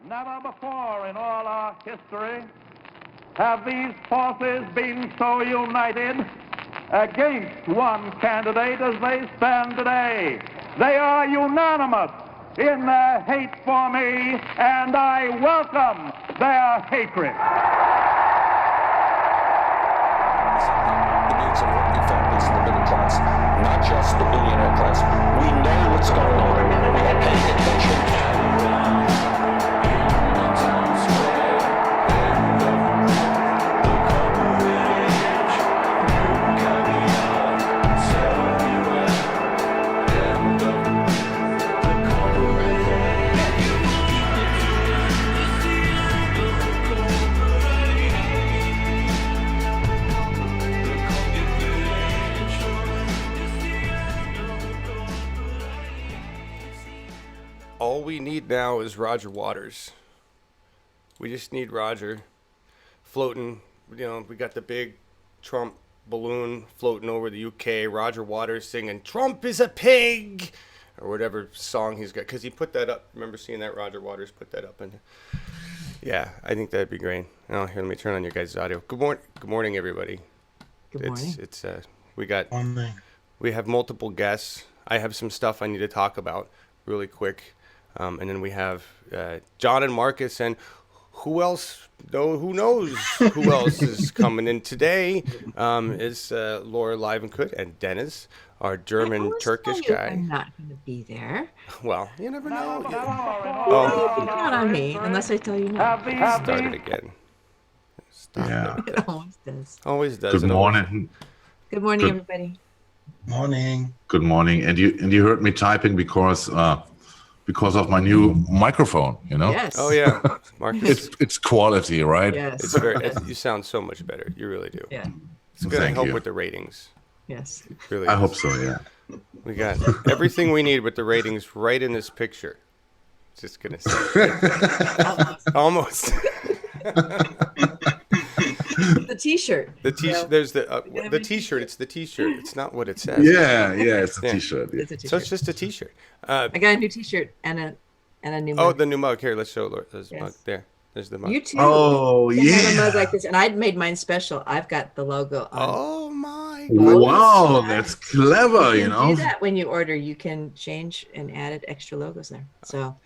Never before in all our history have these forces been so united against one candidate as they stand today. They are unanimous in their hate for me, and I welcome their hatred. The needs of working families and the middle class, not just the billionaire class. We know what's going on. We are paying attention. All we need now is Roger Waters. We just need Roger floating. You know, we got the big Trump balloon floating over the UK. Roger Waters singing, "Trump is a pig," or whatever song he's got. Because he put that up. Remember seeing that? Roger Waters put that up. And yeah, I think that'd be great. Oh, here, let me turn on your guys' audio. Good morning, everybody. Good morning. We have multiple guests. I have some stuff I need to talk about really quick. And then we have John and Marcus, and who else? Who knows who else is coming in today? Is Laura Livenkut and Dennis, our German-Turkish guy. I'm not going to be there. Well, you never know. You can count on me, unless I tell you no. Started again. It always does. Always does. Good morning. Good morning, everybody. Morning. Good morning. And you heard me typing because of my new microphone, you know? Yes. Oh yeah, Marcus. It's quality, right? Yes. You sound so much better. You really do. Yeah. It's going to Thank help you. with the ratings. Yes. It really I is. hope so, yeah. We got everything we need with the ratings right in this picture. Just gonna say. Almost. The T-shirt. The T-shirt. There's the T-shirt. It's the T-shirt. It's not what it says. Yeah, it's a Yeah. T-shirt. It's a T-shirt. So it's just a T-shirt. I got a new T-shirt and a new Oh, mug. the new mug. Here, let's show Laura. There's Yes. mug. There's the mug. You too. Oh, can have a mug yeah. like this, and I made mine special. I've got the logo on. Oh my. Wow, that's clever, You you can know? do that when you order. You can change and add extra logos there. So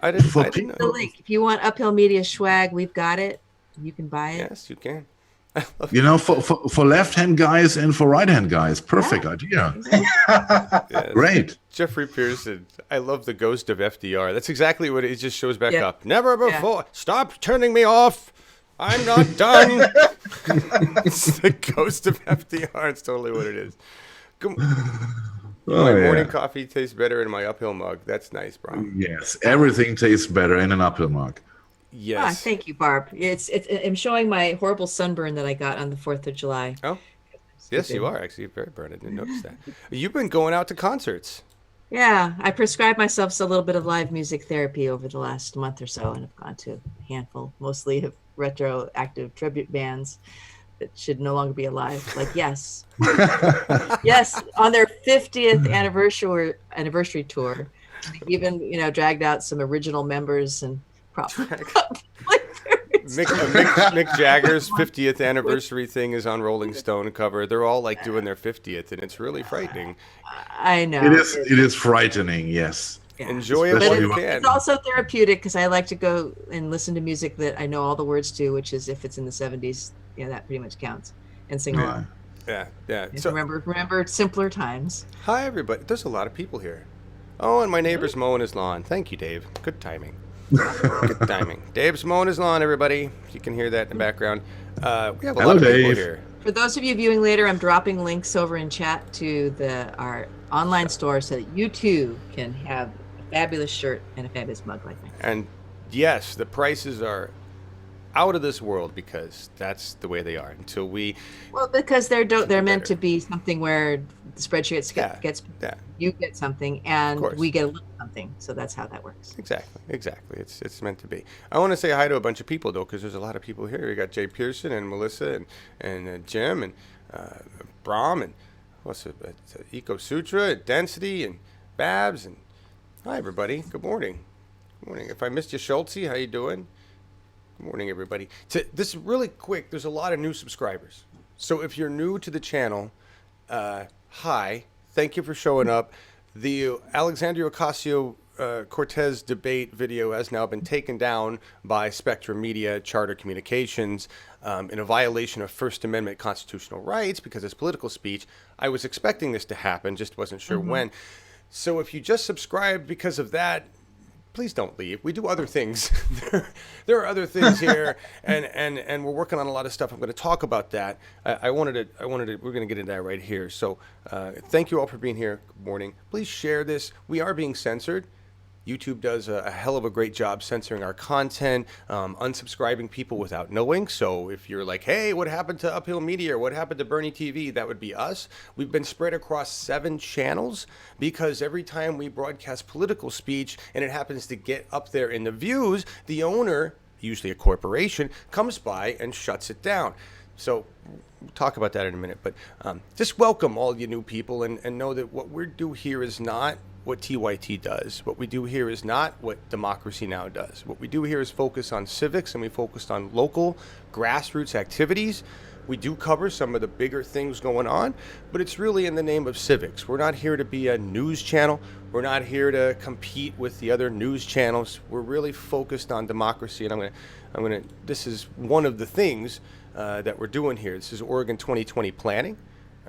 I didn't the know. link. If you want Uphill Media swag, we've got it. You can buy it. Yes, you can. You know, for left-hand guys and for right-hand guys. Perfect idea. Yes. Great. Jeffrey Pearson. I love the ghost of FDR. That's exactly what it just shows back Yeah. up. Never before. Stop turning me off. I'm not done. It's the ghost of FDR. It's totally what it is. My morning coffee tastes better in my uphill mug. That's nice, bro. Yes, everything tastes better in an uphill mug. Yes. Thank you, Barb. I'm showing my horrible sunburn that I got on the 4th of July. Oh, yes, you are actually very burned. I didn't notice that. You've been going out to concerts. Yeah, I prescribed myself a little bit of live music therapy over the last month or so, and I've gone to a handful, mostly of retroactive tribute bands that should no longer be alive. Like Yes, Yes, on their 50th anniversary tour, even dragged out some original members and Mick Jagger's 50th anniversary thing is on Rolling Stone cover. They're all like doing their 50th, and it's really frightening. I know. It is frightening, yes. Yeah. Enjoy it Especially while you can. It's also therapeutic because I like to go and listen to music that I know all the words to, which is if it's in the 70s, that pretty much counts, and sing along. Yeah. And So, remember simpler times. hi, everybody. There's a lot of people here. Oh, and my neighbor's mowing his lawn. Thank you, Dave. Good timing. Good timing. Dave's mowing his lawn, everybody. You can hear that in the background. We have a lot of people here. For those of you viewing later, I'm dropping links over in chat to our online store so that you too can have a fabulous shirt and a fabulous mug like mine. And yes, the prices are out of this world because that's the way they are until we. Well, because they're meant to be something where the spreadsheet gets you get something and we get a little something. So that's how that works. Exactly. It's meant to be. I want to say hi to a bunch of people though, because there's a lot of people here. We got Jay Pearson and Melissa and Jim and Brahm and what's it? Eco Sutra, Density and Babs and hi everybody. Good morning. Good morning. If I missed you, Schultz, how you doing? Good morning, everybody. This is really quick. There's a lot of new subscribers. So if you're new to the channel, hi. Thank you for showing up. The Alexandria Ocasio-Cortez debate video has now been taken down by Spectrum Media, Charter Communications, in a violation of First Amendment constitutional rights because it's political speech. I was expecting this to happen, just wasn't sure when. So if you just subscribed because of that, please don't leave. We do other things. there are other things here, and we're working on a lot of stuff. I'm going to talk about that. We're going to get into that right here. So thank you all for being here. Good morning. Please share this. We are being censored. YouTube does a hell of a great job censoring our content, unsubscribing people without knowing. So if you're like, hey, what happened to Uphill Media or what happened to Bernie TV, that would be us. We've been spread across 7 channels because every time we broadcast political speech and it happens to get up there in the views, the owner, usually a corporation, comes by and shuts it down. So we'll talk about that in a minute. But just welcome all you new people and know that what we do here is not what TYT does. What we do here is not what Democracy Now! Does. What we do here is focus on civics, and we focus on local grassroots activities. We do cover some of the bigger things going on, but it's really in the name of civics. We're not here to be a news channel. We're not here to compete with the other news channels. We're really focused on democracy, and this is one of the things that we're doing here. This is Oregon 2020 planning.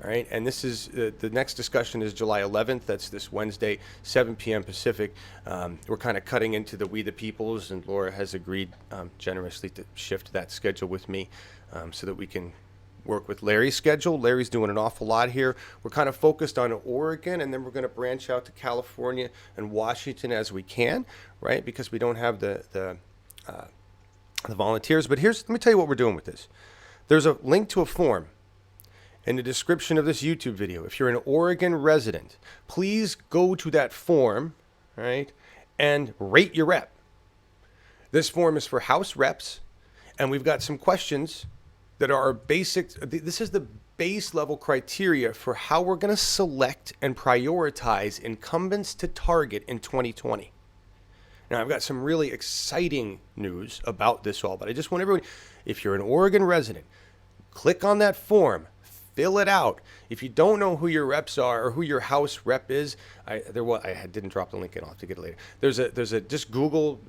All right, and this is the next discussion is July 11th. That's this Wednesday, 7 p.m. Pacific. We're kind of cutting into the We the Peoples, and Laura has agreed generously to shift that schedule with me so that we can work with Larry's schedule. Larry's doing an awful lot here. We're kind of focused on Oregon, and then we're going to branch out to California and Washington as we can, right? Because we don't have the volunteers. But let me tell you what we're doing with this. There's a link to a form in the description of this YouTube video. If you're an Oregon resident, please go to that form, right, and rate your rep. This form is for House reps, and we've got some questions that are basic. This is the base level criteria for how we're going to select and prioritize incumbents to target in 2020. Now, I've got some really exciting news about this all, but I just want everyone, if you're an Oregon resident, click on that form. Fill it out. If you don't know who your reps are or who your House rep is, I didn't drop the link in. I'll have to get it later. Just Google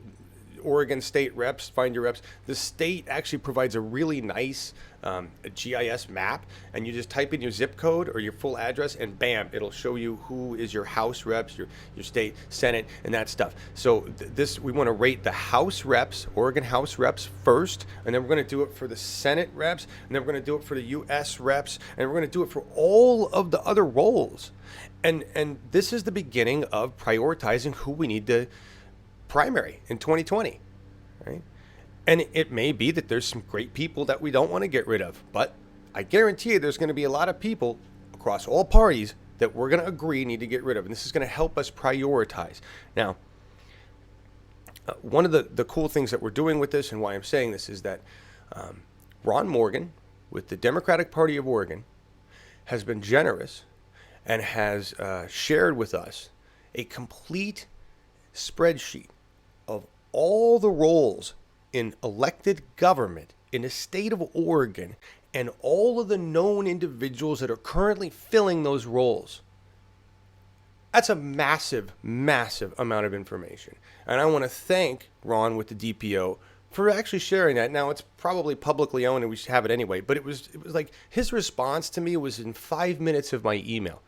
Oregon state reps, find your reps. The state actually provides a really nice a GIS map, and you just type in your zip code or your full address, and bam, it'll show you who is your House reps, your state Senate, and that stuff. So we want to rate the House reps, Oregon House reps first, and then we're going to do it for the Senate reps, and then we're going to do it for the U.S. reps, and we're going to do it for all of the other roles. And this is the beginning of prioritizing who we need to primary in 2020, right? And it may be that there's some great people that we don't want to get rid of, but I guarantee you there's going to be a lot of people across all parties that we're going to agree need to get rid of, and this is going to help us prioritize. Now, one of the cool things that we're doing with this and why I'm saying this is that Ron Morgan with the Democratic Party of Oregon has been generous and has shared with us a complete spreadsheet of all the roles in elected government in the state of Oregon and all of the known individuals that are currently filling those roles. That's a massive, massive amount of information. And I want to thank Ron with the DPO for actually sharing that. Now, it's probably publicly owned and we should have it anyway, but it was like his response to me was in 5 minutes of my email.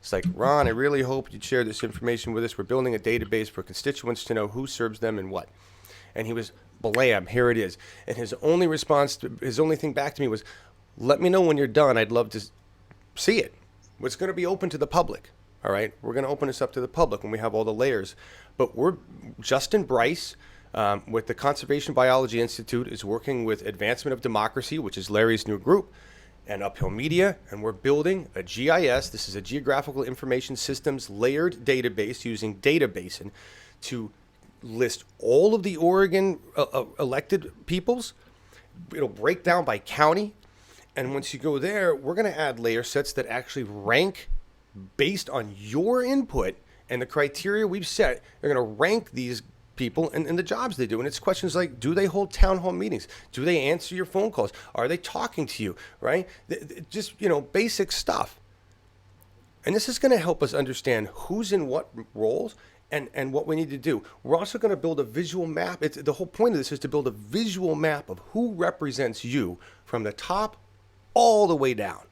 It's like, Ron, I really hope you'd share this information with us. We're building a database for constituents to know who serves them and what. And he was, blam, here it is. And his only thing back to me was, let me know when you're done. I'd love to see it. It's going to be open to the public. All right. We're going to open this up to the public when we have all the layers. But Justin Bryce with the Conservation Biology Institute is working with Advancement of Democracy, which is Larry's new group, and Uphill Media, and we're building a GIS. This is a Geographical Information Systems layered database using Databasin to list all of the Oregon elected peoples. It'll break down by county. And once you go there, we're going to add layer sets that actually rank based on your input and the criteria we've set. They're going to rank these people and the jobs they do. And it's questions like, do they hold town hall meetings? Do they answer your phone calls? Are they talking to you, right? Just, basic stuff. And this is going to help us understand who's in what roles and what we need to do. We're also going to build a visual map. The whole point of this is to build a visual map of who represents you from the top all the way down,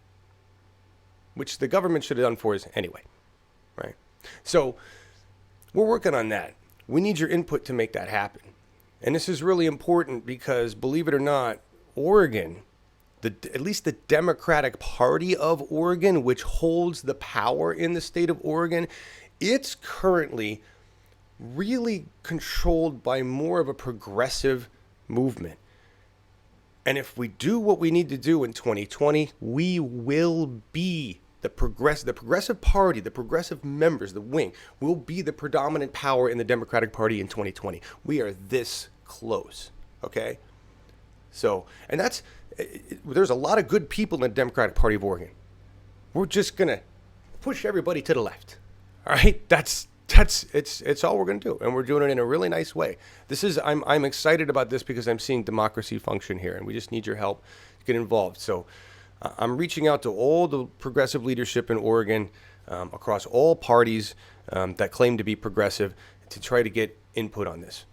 which the government should have done for us anyway, right? So we're working on that. We need your input to make that happen. And this is really important because, believe it or not, Oregon, at least the Democratic Party of Oregon, which holds the power in the state of Oregon, it's currently really controlled by more of a progressive movement. And if we do what we need to do in 2020, we will be the progressive party, the progressive members, the wing, will be the predominant power in the Democratic Party in 2020. We are this close, okay? So, and there's a lot of good people in the Democratic Party of Oregon. We're just going to push everybody to the left, all right? It's all we're going to do, and we're doing it in a really nice way. I'm excited about this because I'm seeing democracy function here, and we just need your help to get involved. So I'm reaching out to all the progressive leadership in Oregon across all parties that claim to be progressive to try to get input on this.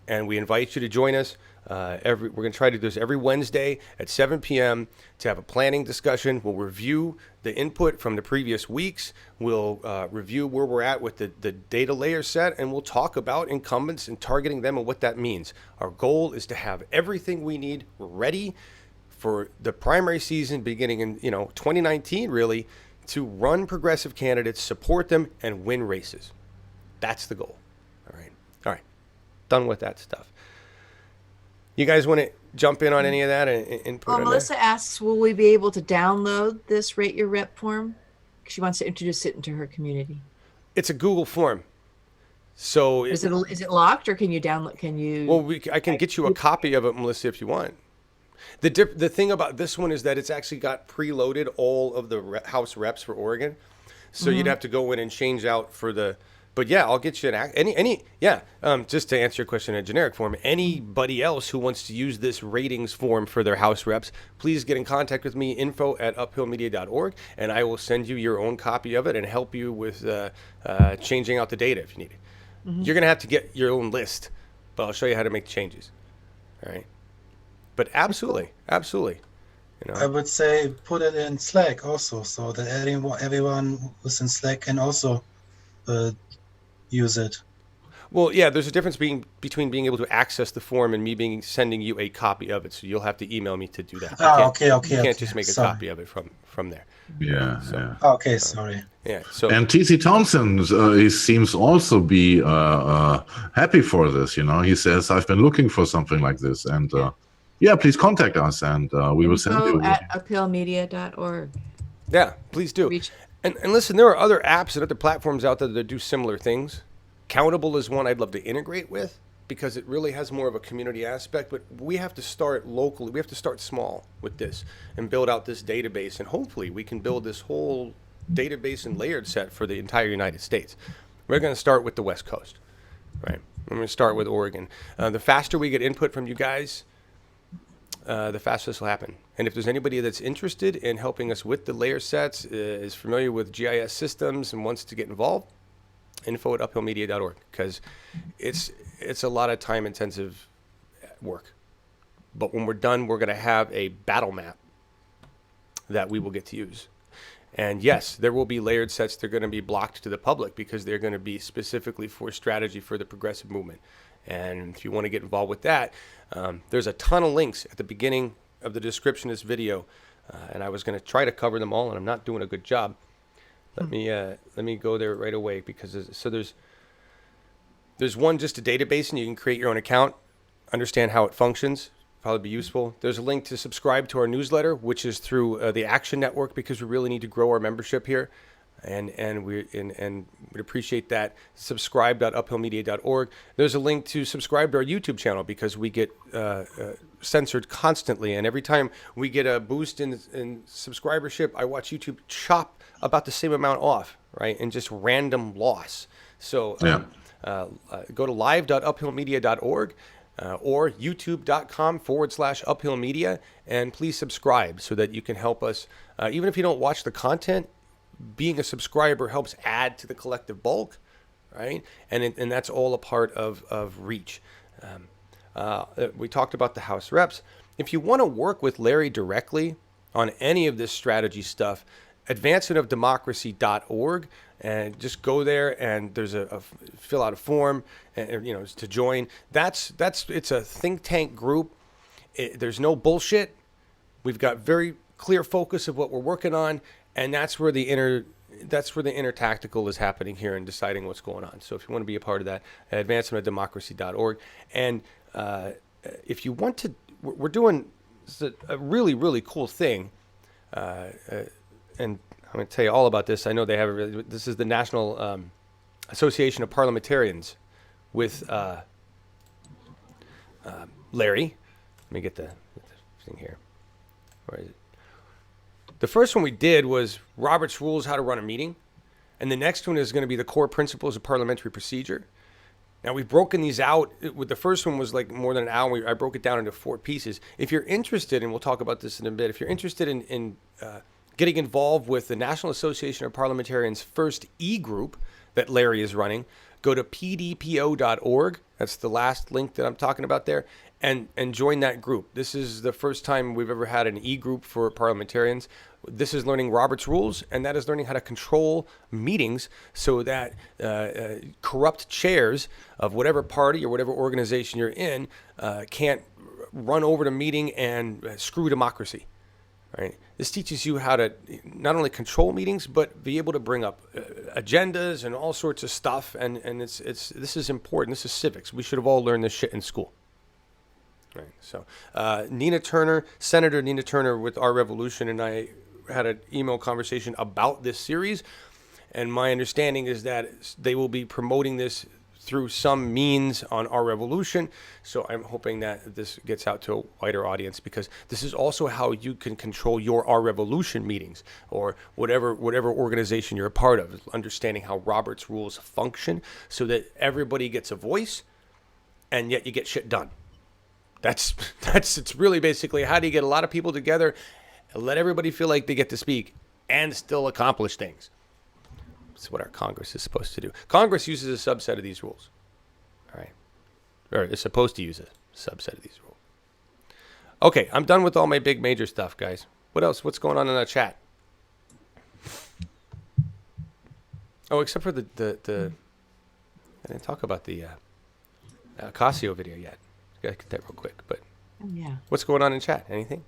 And we invite you to join us. We're going to try to do this every Wednesday at 7 p.m. to have a planning discussion. We'll review the input from the previous weeks. We'll review where we're at with the data layer set, and we'll talk about incumbents and targeting them and what that means. Our goal is to have everything we need ready for the primary season beginning in 2019, really, to run progressive candidates, support them, and win races. That's the goal. All right. Done with that stuff. You guys want to jump in on any of that and put it Melissa asks, will we be able to download this Rate Your Rep form? She wants to introduce it into her community. It's a Google form. So is it locked, or can you download? Well, I can get you a copy of it, Melissa, if you want. The thing about this one is that it's actually got preloaded all of the House reps for Oregon. So you'd have to go in and change out for the... But yeah, I'll get you just to answer your question in a generic form, anybody else who wants to use this ratings form for their House reps, please get in contact with me, info@uphillmedia.org, and I will send you your own copy of it and help you with changing out the data if you need it. You're going to have to get your own list, but I'll show you how to make changes. All right. But absolutely. I would say put it in Slack also, so that everyone who's in Slack can also use it. Well, yeah, there's a difference between being able to access the form and me sending you a copy of it. So you'll have to email me to do that. Okay. You can't just make a copy of it from there. Yeah. Okay, sorry. Yeah. So and T.C. Thompson, he seems also be happy for this. He says, "I've been looking for something like this, and please contact us, and we will send you." at uphillmedia.org. Yeah, please do. And listen, there are other apps and other platforms out there that do similar things. Countable is one I'd love to integrate with because it really has more of a community aspect. But we have to start locally. We have to start small with this and build out this database. And hopefully we can build this whole database and layered set for the entire United States. We're going to start with the West Coast, right? I'm going to start with Oregon. The faster we get input from you guys, the faster this will happen. And if there's anybody that's interested in helping us with the layer sets, is familiar with GIS systems and wants to get involved, info@uphillmedia.org, because it's a lot of time-intensive work. But when we're done, we're going to have a battle map that we will get to use. And yes, there will be layered sets that are going to be blocked to the public because they're going to be specifically for strategy for the progressive movement. And if you want to get involved with that, there's a ton of links at the beginning of the description of this video, and I was going to try to cover them all, and I'm not doing a good job. Let me go there right away because there's one, just a database, and you can create your own account, understand how it functions. Probably be useful. There's a link to subscribe to our newsletter, which is through the Action Network, because we really need to grow our membership here. And we'd appreciate that. Subscribe.uphillmedia.org. There's a link to subscribe to our YouTube channel because we get censored constantly. And every time we get a boost in subscribership, I watch YouTube chop about the same amount off, right? And just random loss. So go to live.uphillmedia.org or youtube.com/uphillmedia, and please subscribe so that you can help us. Even if you don't watch the content, being a subscriber helps add to the collective bulk, right? And that's all a part of reach. We talked about the House reps. If you want to work with Larry directly on any of this strategy stuff, advancementofdemocracy.org, and just go there, and there's a fill out a form, and, to join. It's a think tank group. There's no bullshit. We've got very clear focus of what we're working on, and that's where the inner tactical is happening here and deciding what's going on. So if you want to be a part of that, advancementofdemocracy.org. And if you want to, we're doing a really, really cool thing. And I'm going to tell you all about this. I know they have this is the National Association of Parliamentarians with Larry. Let me get the thing here. Where is it? The first one we did was Robert's Rules, How to Run a Meeting. And the next one is going to be the Core Principles of Parliamentary Procedure. Now, we've broken these out. The first one was like more than an hour. I broke it down into 4 pieces. If you're interested, and we'll talk about this in a bit, if you're interested in getting involved with the National Association of Parliamentarians' first e-group that Larry is running, go to pdpo.org. That's the last link that I'm talking about there, and join that group. This is the first time we've ever had an e-group for parliamentarians. This is learning Robert's Rules, and that is learning how to control meetings so that corrupt chairs of whatever party or whatever organization you're in can't run over the meeting and screw democracy. Right? This teaches you how to not only control meetings, but be able to bring up agendas and all sorts of stuff. And this is important. This is civics. We should have all learned this shit in school. Right. So Senator Nina Turner with Our Revolution, and I had an email conversation about this series. And my understanding is that they will be promoting this through some means on Our Revolution. So I'm hoping that this gets out to a wider audience, because this is also how you can control your Our Revolution meetings or whatever organization you're a part of, understanding how Robert's Rules function so that everybody gets a voice and yet you get shit done. It's really basically how do you get a lot of people together and let everybody feel like they get to speak and still accomplish things. That's what our Congress is supposed to do. Congress uses a subset of these rules. All right. Or is supposed to use a subset of these rules. Okay, I'm done with all my big major stuff, guys. What else? What's going on in the chat? Oh, except for the I didn't talk about the Ocasio video yet. Gotta get that real quick. But yeah. What's going on in chat? Anything?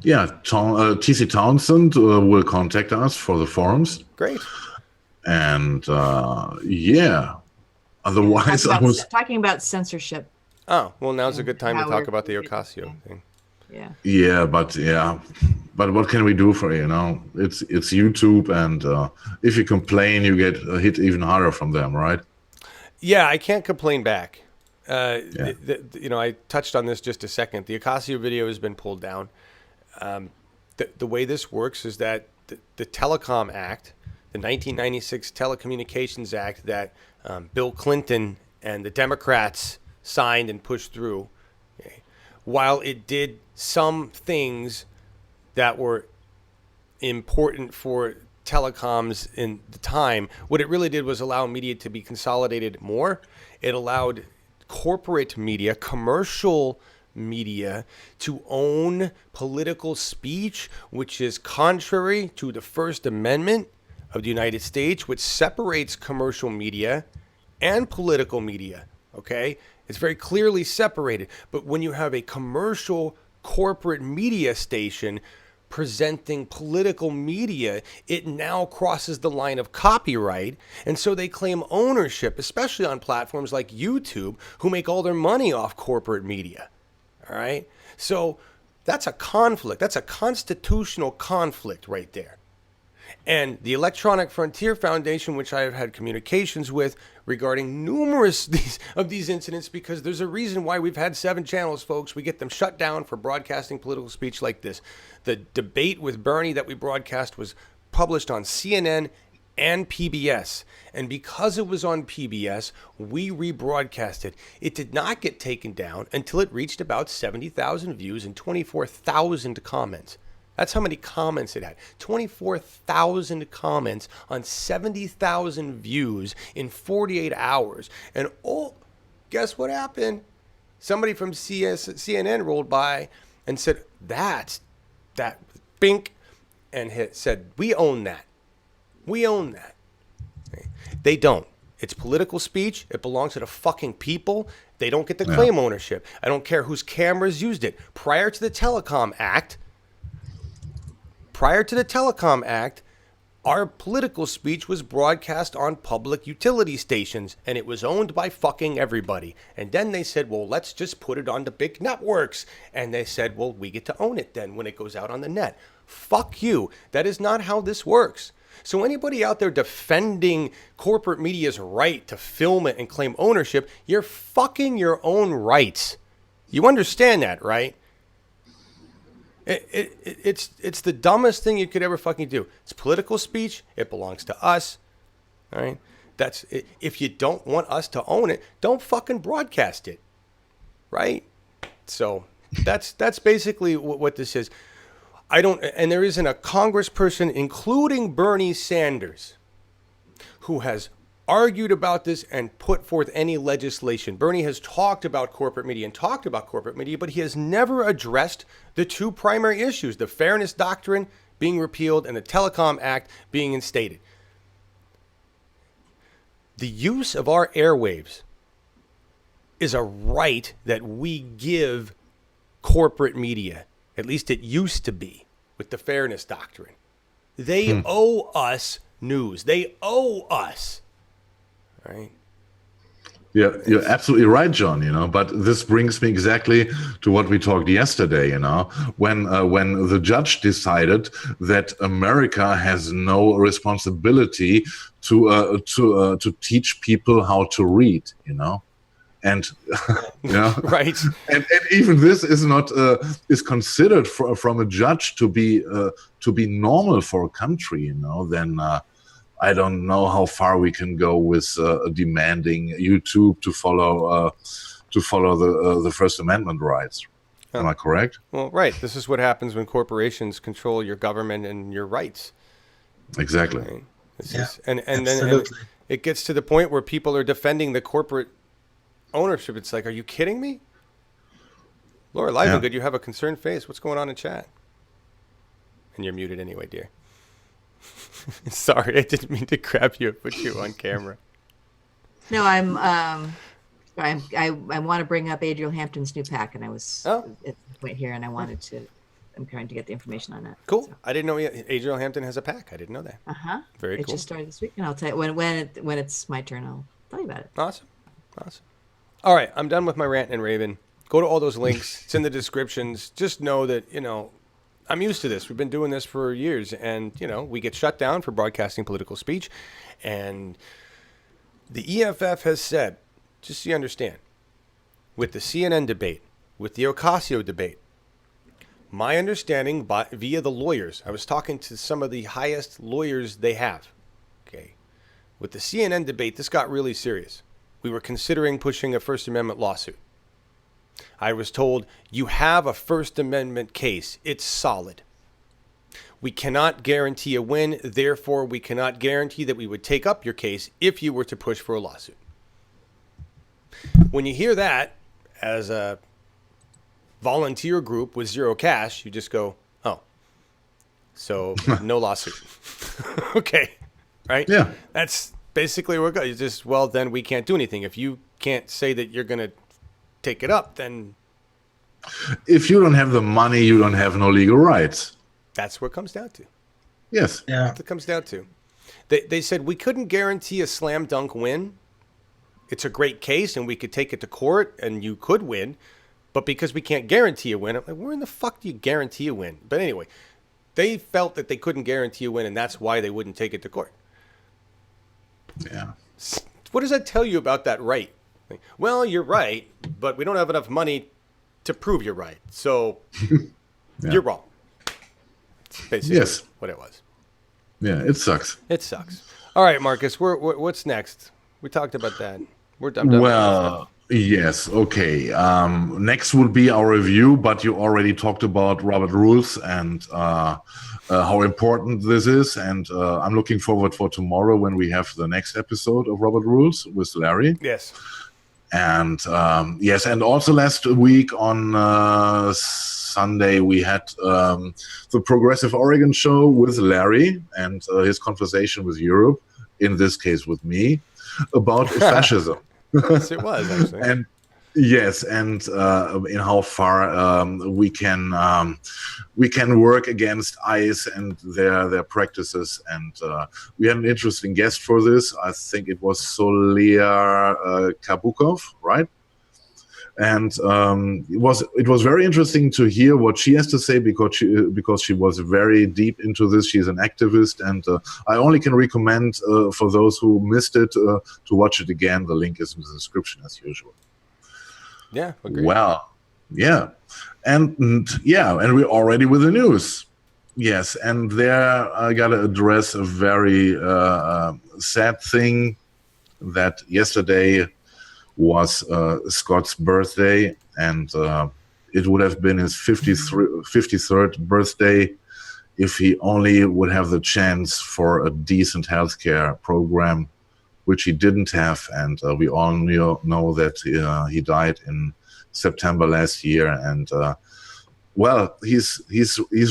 Yeah, TC Townsend will contact us for the forums. Great. And yeah, otherwise I was talking about censorship. Oh, well, now's a good time to talk about the Ocasio thing. Yeah. Yeah, but what can we do for it's YouTube, and if you complain, you get hit even harder from them, right? Yeah, I can't complain back. I touched on this just a second. The Ocasio video has been pulled down. The way this works is that the Telecom Act, the 1996 Telecommunications Act that Bill Clinton and the Democrats signed and pushed through, okay, while it did some things that were important for telecoms in the time, what it really did was allow media to be consolidated more. It allowed corporate media, commercial media, to own political speech, which is contrary to the First Amendment of the United States, which separates commercial media and political media. Okay? It's very clearly separated. But when you have a commercial corporate media station presenting political media, it now crosses the line of copyright. And so they claim ownership, especially on platforms like YouTube, who make all their money off corporate media. All right? So that's a conflict. That's a constitutional conflict right there. And the Electronic Frontier Foundation, which I have had communications with regarding numerous of these incidents, because there's a reason why we've had 7 channels, folks. We get them shut down for broadcasting political speech like this. The debate with Bernie that we broadcast was published on CNN and PBS. And because it was on PBS, we rebroadcast it. It did not get taken down until it reached about 70,000 views and 24,000 comments. That's how many comments it had. 24,000 comments on 70,000 views in 48 hours. And guess what happened? Somebody from CNN rolled by and said, that, bink, and said, we own that. We own that. They don't. It's political speech. It belongs to the fucking people. They don't get to claim ownership. I don't care whose cameras used it. Prior to the Telecom Act, our political speech was broadcast on public utility stations, and it was owned by fucking everybody. And then they said, well, let's just put it on the big networks. And they said, well, we get to own it then when it goes out on the net. Fuck you. That is not how this works. So anybody out there defending corporate media's right to film it and claim ownership, you're fucking your own rights. You understand that, right? It's the dumbest thing you could ever fucking do. It's political speech. It belongs to us. All right? That's it. If you don't want us to own it, don't fucking broadcast it. Right? So that's basically what this is. And there isn't a congressperson, including Bernie Sanders, who has argued about this and put forth any legislation. Bernie has talked about corporate media, but he has never addressed the two primary issues, the Fairness Doctrine being repealed and the Telecom Act being instated. The use of our airwaves is a right that we give corporate media. At least it used to be with the Fairness Doctrine. They owe us news. They owe us. Right? Yeah, you're absolutely right, John, but this brings me exactly to what we talked yesterday, when the judge decided that America has no responsibility to teach people how to read, And right, and even this is considered from a judge to be normal for a country, then I don't know how far we can go with demanding YouTube to follow the First Amendment rights. Am I correct? Well, right. This is what happens when corporations control your government and your rights. Exactly. Right? And then it gets to the point where people are defending the corporate ownership. It's like, are you kidding me? Laura Livengood, you have a concerned face. What's going on in chat? And you're muted anyway, dear. Sorry, I didn't mean to grab you and put you on camera. No, I want to bring up Adriel Hampton's new pack, and I was at the point here, and I'm trying to get the information on that. Cool. So. I didn't know Adriel Hampton has a pack. I didn't know that. Very cool. It just started this week, and I'll tell you when it's my turn. I'll tell you about it. Awesome. All right, I'm done with my rant and raving. Go to all those links. It's in the descriptions. Just know that I'm used to this. We've been doing this for years, and we get shut down for broadcasting political speech, and the EFF has said, just so you understand, with the CNN debate, with the Ocasio debate, my understanding via the lawyers, I was talking to some of the highest lawyers they have. Okay, with the CNN debate, this got really serious. We were considering pushing a First Amendment lawsuit. I was told, you have a First Amendment case. It's solid. We cannot guarantee a win. Therefore, we cannot guarantee that we would take up your case if you were to push for a lawsuit. When you hear that as a volunteer group with zero cash, you just go, oh, so no lawsuit. Okay. Right? Yeah. That's basically where it goes. It's just, well, then we can't do anything. If you can't say that you're going to take it up, then if you don't have the money, you don't have no legal rights. That's what it comes down to. Yes. Yeah. That's what it comes down to. They said we couldn't guarantee a slam dunk win. It's a great case and we could take it to court and you could win, but because we can't guarantee a win, I'm like, where in the fuck do you guarantee a win? But anyway, they felt that they couldn't guarantee a win, and that's why they wouldn't take it to court. Yeah. What does that tell you about that right? Well, you're right, but we don't have enough money to prove you're right. So you're wrong. That's basically what it was. Yeah, it sucks. It sucks. All right, Marcus, what's next? We talked about that. I'm done. Well, yes, okay. Next would be our review, but you already talked about Robert Rules and how important this is. And I'm looking forward for tomorrow when we have the next episode of Robert Rules with Larry. Yes. And yes, and also last week on Sunday we had the Progressive Oregon show with Larry and his conversation with Europe, in this case with me, about fascism. Yes, it was actually. And yes, and in how far we can work against ICE and their practices. And we had an interesting guest for this. I think it was Solia Kabukov, right? And it was very interesting to hear what she has to say because she was very deep into this. She's an activist, and I only can recommend for those who missed it to watch it again. The link is in the description as usual. Yeah. Agreed. Well, yeah, and we're already with the news. Yes, and there I gotta address a very sad thing that yesterday was Scott's birthday, and it would have been his 53rd birthday if he only would have the chance for a decent healthcare program, which he didn't have. And we all know that he died in September last year. And well, he's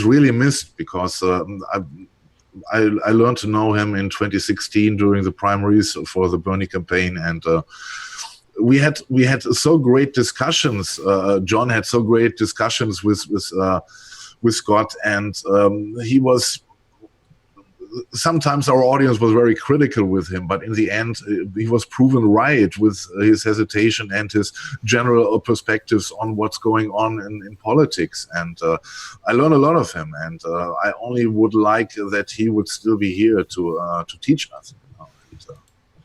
really missed because I learned to know him in 2016 during the primaries for the Bernie campaign, and we had so great discussions. John had so great discussions with Scott, and he was. Sometimes our audience was very critical with him, but in the end, he was proven right with his hesitation and his general perspectives on what's going on in politics. And I learned a lot of him, and I only would like that he would still be here to teach us.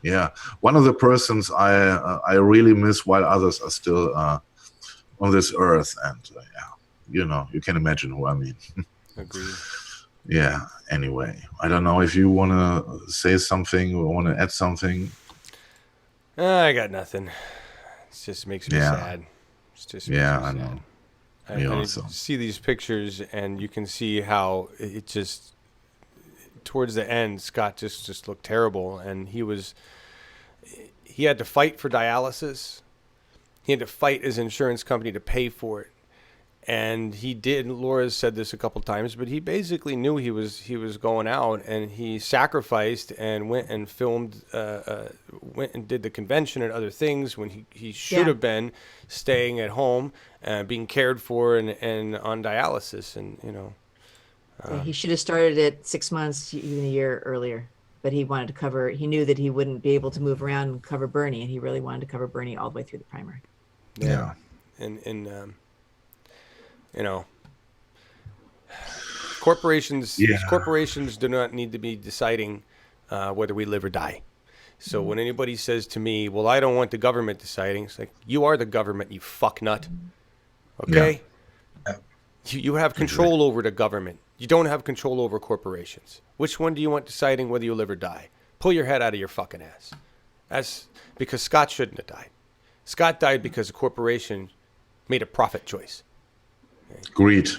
Yeah, one of the persons I really miss while others are still on this earth, and you can imagine who I mean. Agreed. Yeah. Anyway, I don't know if you want to say something or want to add something. I got nothing. It just makes me sad. It just makes me sad. I know. I see these pictures, and you can see how it just towards the end, Scott just looked terrible, and he had to fight for dialysis. He had to fight his insurance company to pay for it. And he did. Laura's said this a couple times, but he basically knew he was going out, and he sacrificed and went and filmed, went and did the convention and other things when he should have been staying at home, being cared for and on dialysis, and he should have started it 6 months, even a year earlier. But he wanted to cover. He knew that he wouldn't be able to move around and cover Bernie, and he really wanted to cover Bernie all the way through the primary. Yeah, and corporations do not need to be deciding whether we live or die. So when anybody says to me, well, I don't want the government deciding, it's like, you are the government, you fucknut. Okay? Yeah. You have control over the government. You don't have control over corporations. Which one do you want deciding whether you live or die? Pull your head out of your fucking ass. That's because Scott shouldn't have died. Scott died because a corporation made a profit choice. Agreed.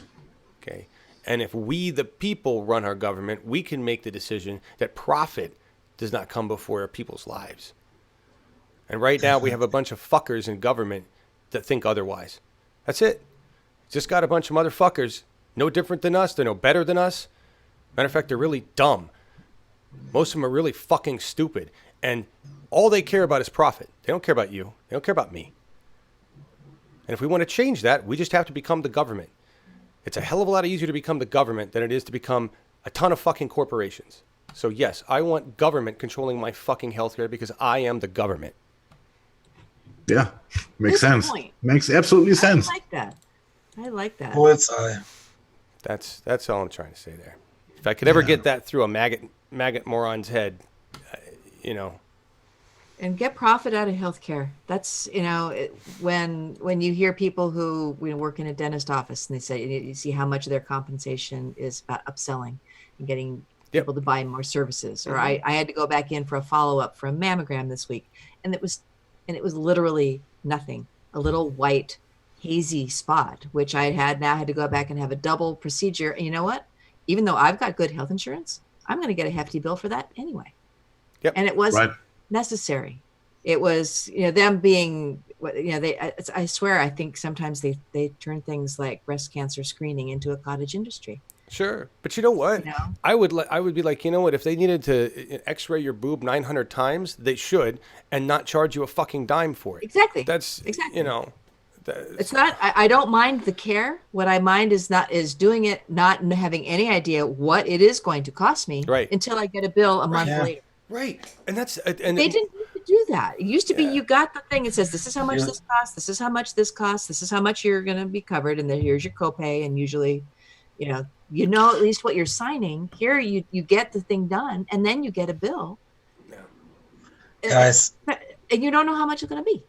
Okay. And if we, the people, run our government, we can make the decision that profit does not come before our people's lives. And right now we have a bunch of fuckers in government that think otherwise. That's it. Just got a bunch of motherfuckers, no different than us. They're no better than us. Matter of fact, they're really dumb. Most of them are really fucking stupid. And all they care about is profit. They don't care about you. They don't care about me. And if we want to change that, we just have to become the government. It's a hell of a lot easier to become the government than it is to become a ton of fucking corporations. So yes, I want government controlling my fucking healthcare because I am the government. Yeah, makes sense. Point. Makes absolutely sense. I like that. Bullseye. That's all I'm trying to say there. If I could ever get that through a maggot moron's head, And get profit out of healthcare. That's, when you hear people who work in a dentist office and they say, you see how much of their compensation is about upselling and getting people to buy more services. Or I had to go back in for a follow-up for a mammogram this week, and it was literally nothing, a little white hazy spot, which I had to go back and have a double procedure. And you know what? Even though I've got good health insurance, I'm going to get a hefty bill for that anyway. Yep. And it wasn't necessary. It was, them being, I swear, I think sometimes they turn things like breast cancer screening into a cottage industry. Sure. But you know what? I would be like, you know what? If they needed to x-ray your boob 900 times, they should, and not charge you a fucking dime for it. Exactly. That's, it's not, I don't mind the care. What I mind is doing it, not having any idea what it is going to cost me until I get a bill a month later. Right. And that's, they didn't need to do that. It used to be, you got the thing, it says, this is how much this costs, this is how much this costs, this is how much you're going to be covered, and then here's your copay, and usually, at least what you're signing. Here you get the thing done, and then you get a bill. Guys. And you don't know how much it's going to be.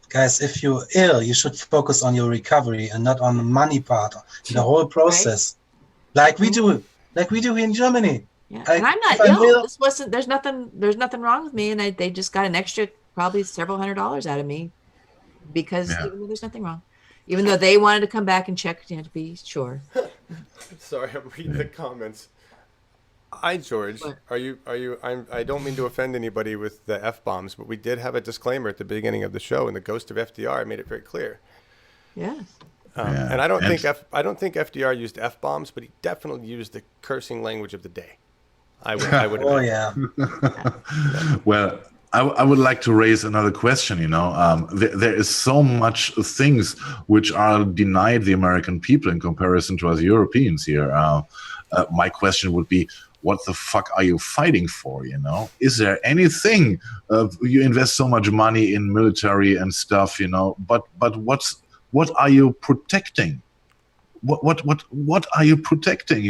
Guys, if you're ill, you should focus on your recovery and not on the money part, the whole process. Like we do here in Germany. Yeah, and I'm not ill. There's nothing wrong with me, and they just got an extra probably several $100s out of me because even though there's nothing wrong, even though they wanted to come back and check to be sure. Sorry, I'm reading the comments. Hi, George. What? I don't mean to offend anybody with the F-bombs, but we did have a disclaimer at the beginning of the show, and the ghost of FDR made it very clear. Yes. And I don't think FDR used F-bombs, but he definitely used the cursing language of the day. I would. Oh yeah. Well, I would like to raise another question. There is so much things which are denied the American people in comparison to us Europeans here. My question would be, what the fuck are you fighting for? Is there anything? You invest so much money in military and stuff, but what are you protecting? What are you protecting?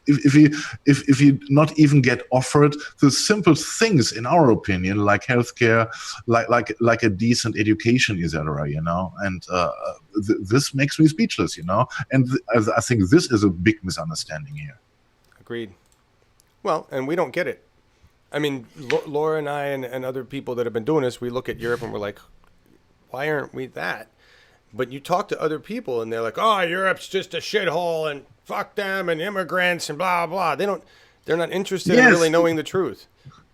If you not even get offered the simple things, in our opinion, like healthcare, like a decent education, etc. And this makes me speechless. And I think this is a big misunderstanding here. Agreed. Well, and we don't get it. I mean, Laura and I and other people that have been doing this, we look at Europe and we're like, why aren't we that? But you talk to other people and they're like, oh, Europe's just a shithole and fuck them and immigrants and blah, blah. They're not interested in really knowing the truth.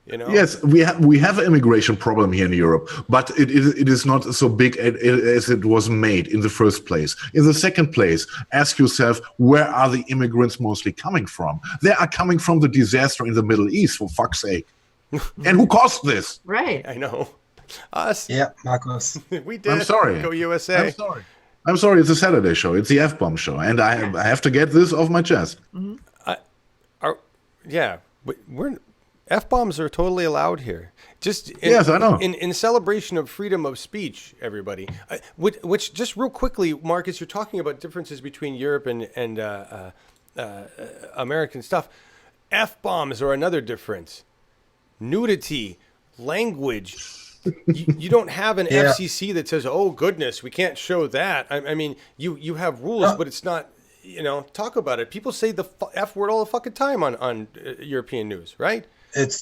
Yes, we have an immigration problem here in Europe, but it is not so big as it was made in the first place. In the second place, ask yourself, where are the immigrants mostly coming from? They are coming from the disaster in the Middle East, for fuck's sake. And who caused this? Right. I know. Us. Yeah, Marcus. We did. I'm sorry. Go USA. I'm sorry. It's a Saturday show. It's the F-bomb show, and I have to get this off my chest. Mm-hmm. We're F-bombs are totally allowed here. Yes, I know. In celebration of freedom of speech, everybody. Which just real quickly, Marcus, you're talking about differences between Europe and American stuff. F-bombs are another difference. Nudity, language. You don't have an FCC that says, "Oh goodness, we can't show that." I mean, you have rules, but it's not. Talk about it. People say the F word all the fucking time on European news, right? After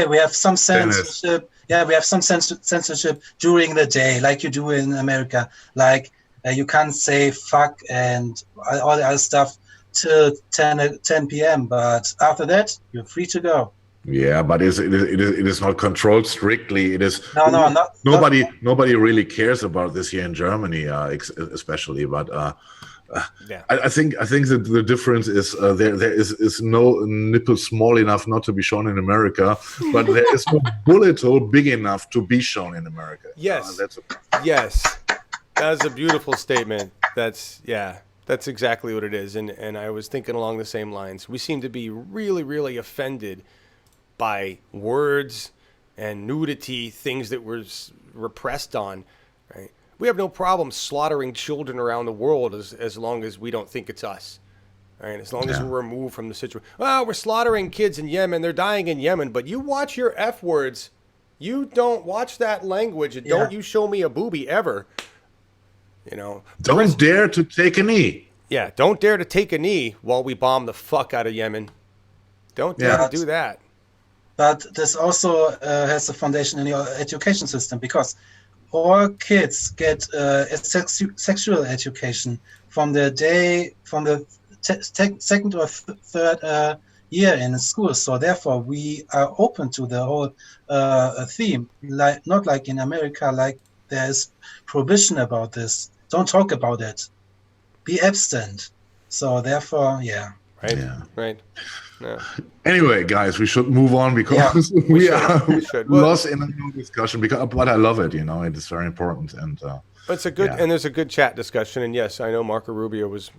we have some censorship. Yeah, we have some censorship during the day, like you do in America. Like you can't say fuck and all the other stuff till 10 p.m. But after that, you're free to go. Yeah, but it is not controlled strictly. It is nobody really cares about this here in Germany, especially. But I think that the difference is there is no nipple small enough not to be shown in America, but there is no bullet hole big enough to be shown in America. Yes, yes, that's a beautiful statement. That's exactly what it is. And I was thinking along the same lines. We seem to be really, really offended by words and nudity, things that were repressed on, right? We have no problem slaughtering children around the world as long as we don't think it's us, right? As long as we're removed from the situation. Well, we're slaughtering kids in Yemen. They're dying in Yemen. But you watch your F words. You don't watch that language. And don't you show me a boobie ever. Don't dare to take a knee. Yeah, don't dare to take a knee while we bomb the fuck out of Yemen. Don't dare to do that. But this also has a foundation in your education system, because all kids get a sexual education from the second or third year in school. So therefore, we are open to the whole theme, like not like in America, like there's prohibition about this. Don't talk about it. Be absent. So therefore, yeah. Right. Yeah. Right. Yeah. Anyway, guys, we should move on because we are lost in a new discussion. But I love it. It is very important, and it's a good and there's a good chat discussion. And yes, I know Marco Rubio was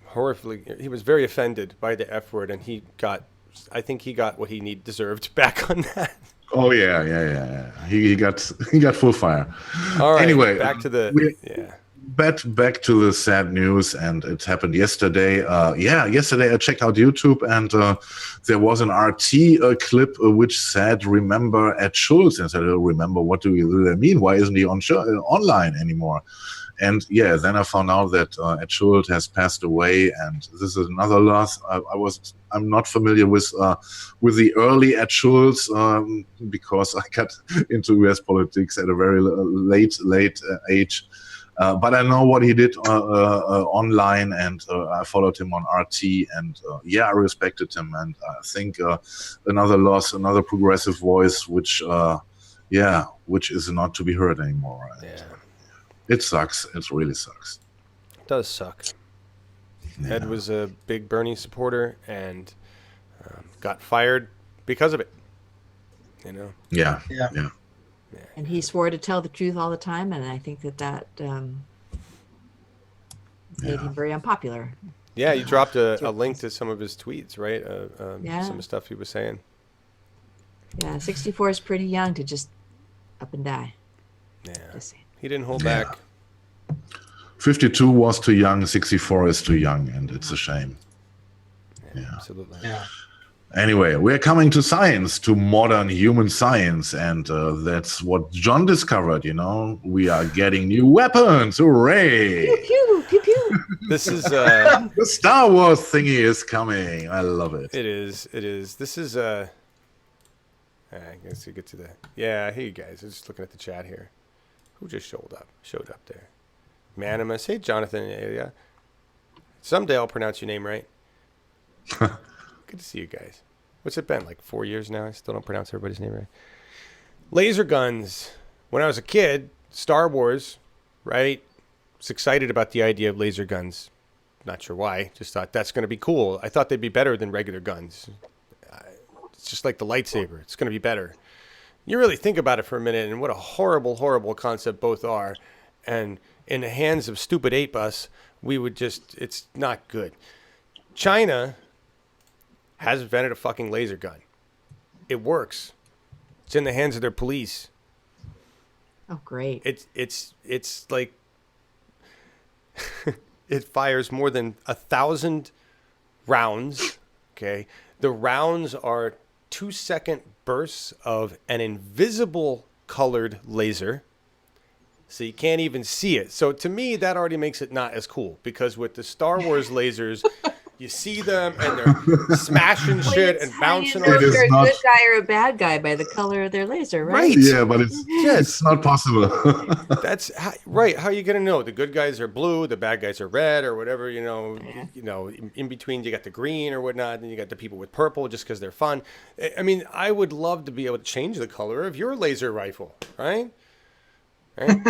he was very offended by the F word, and I think he got what he deserved back on that. Oh yeah. He got full fire. All right. Anyway, back to the back to the sad news, and it happened yesterday. Yesterday I checked out YouTube, and there was an RT clip which said, "Remember Ed Schultz," and I said, "Remember? What do they mean? Why isn't he online anymore?" And then I found out that Ed Schultz has passed away, and this is another loss. I'm not familiar with the early Ed Schultz because I got into US politics at a very late age. But I know what he did online, and I followed him on RT, and I respected him, and I think another loss, another progressive voice, which is not to be heard anymore. And, it sucks. It really sucks. It does suck. Yeah. Ed was a big Bernie supporter and got fired because of it. Yeah. And he swore to tell the truth all the time, and I think that made him very unpopular. Yeah, you dropped a link to some of his tweets, right? Some of the stuff he was saying. Yeah, 64 is pretty young to just up and die. Yeah, he didn't hold back. 52 was too young, 64 is too young, and it's a shame. Yeah. Absolutely. Yeah. Anyway, we're coming to science, to modern human science, and that's what John discovered, We are getting new weapons, hooray! Pew, pew, pew, pew. This is... the Star Wars thingy is coming. I love it. It is. This is... I guess you get to the... Yeah, hey, guys, I'm just looking at the chat here. Who just showed up there? Manimus. Hey, Jonathan. Yeah. Someday I'll pronounce your name right. Good to see you guys. What's it been, like 4 years now? I still don't pronounce everybody's name right. Laser guns. When I was a kid, Star Wars, right? Was excited about the idea of laser guns. Not sure why. Just thought that's going to be cool. I thought they'd be better than regular guns. It's just like the lightsaber. It's going to be better. You really think about it for a minute, and what a horrible, horrible concept both are. And in the hands of stupid ape-us, it's not good. China has invented a fucking laser gun. It works. It's in the hands of their police. Oh, great. It's like it fires more than 1,000 rounds. Okay. The rounds are 2-second bursts of an invisible colored laser. So you can't even see it. So to me, that already makes it not as cool, because with the Star Wars lasers, you see them and they're smashing shit and bouncing off. If they're a not... good guy or a bad guy by the color of their laser, right? Yeah, but it's not possible. That's right. How are you gonna know? The good guys are blue, the bad guys are red, or whatever. In between you got the green or whatnot, and you got the people with purple just because they're fun. I mean, I would love to be able to change the color of your laser rifle, right? Right?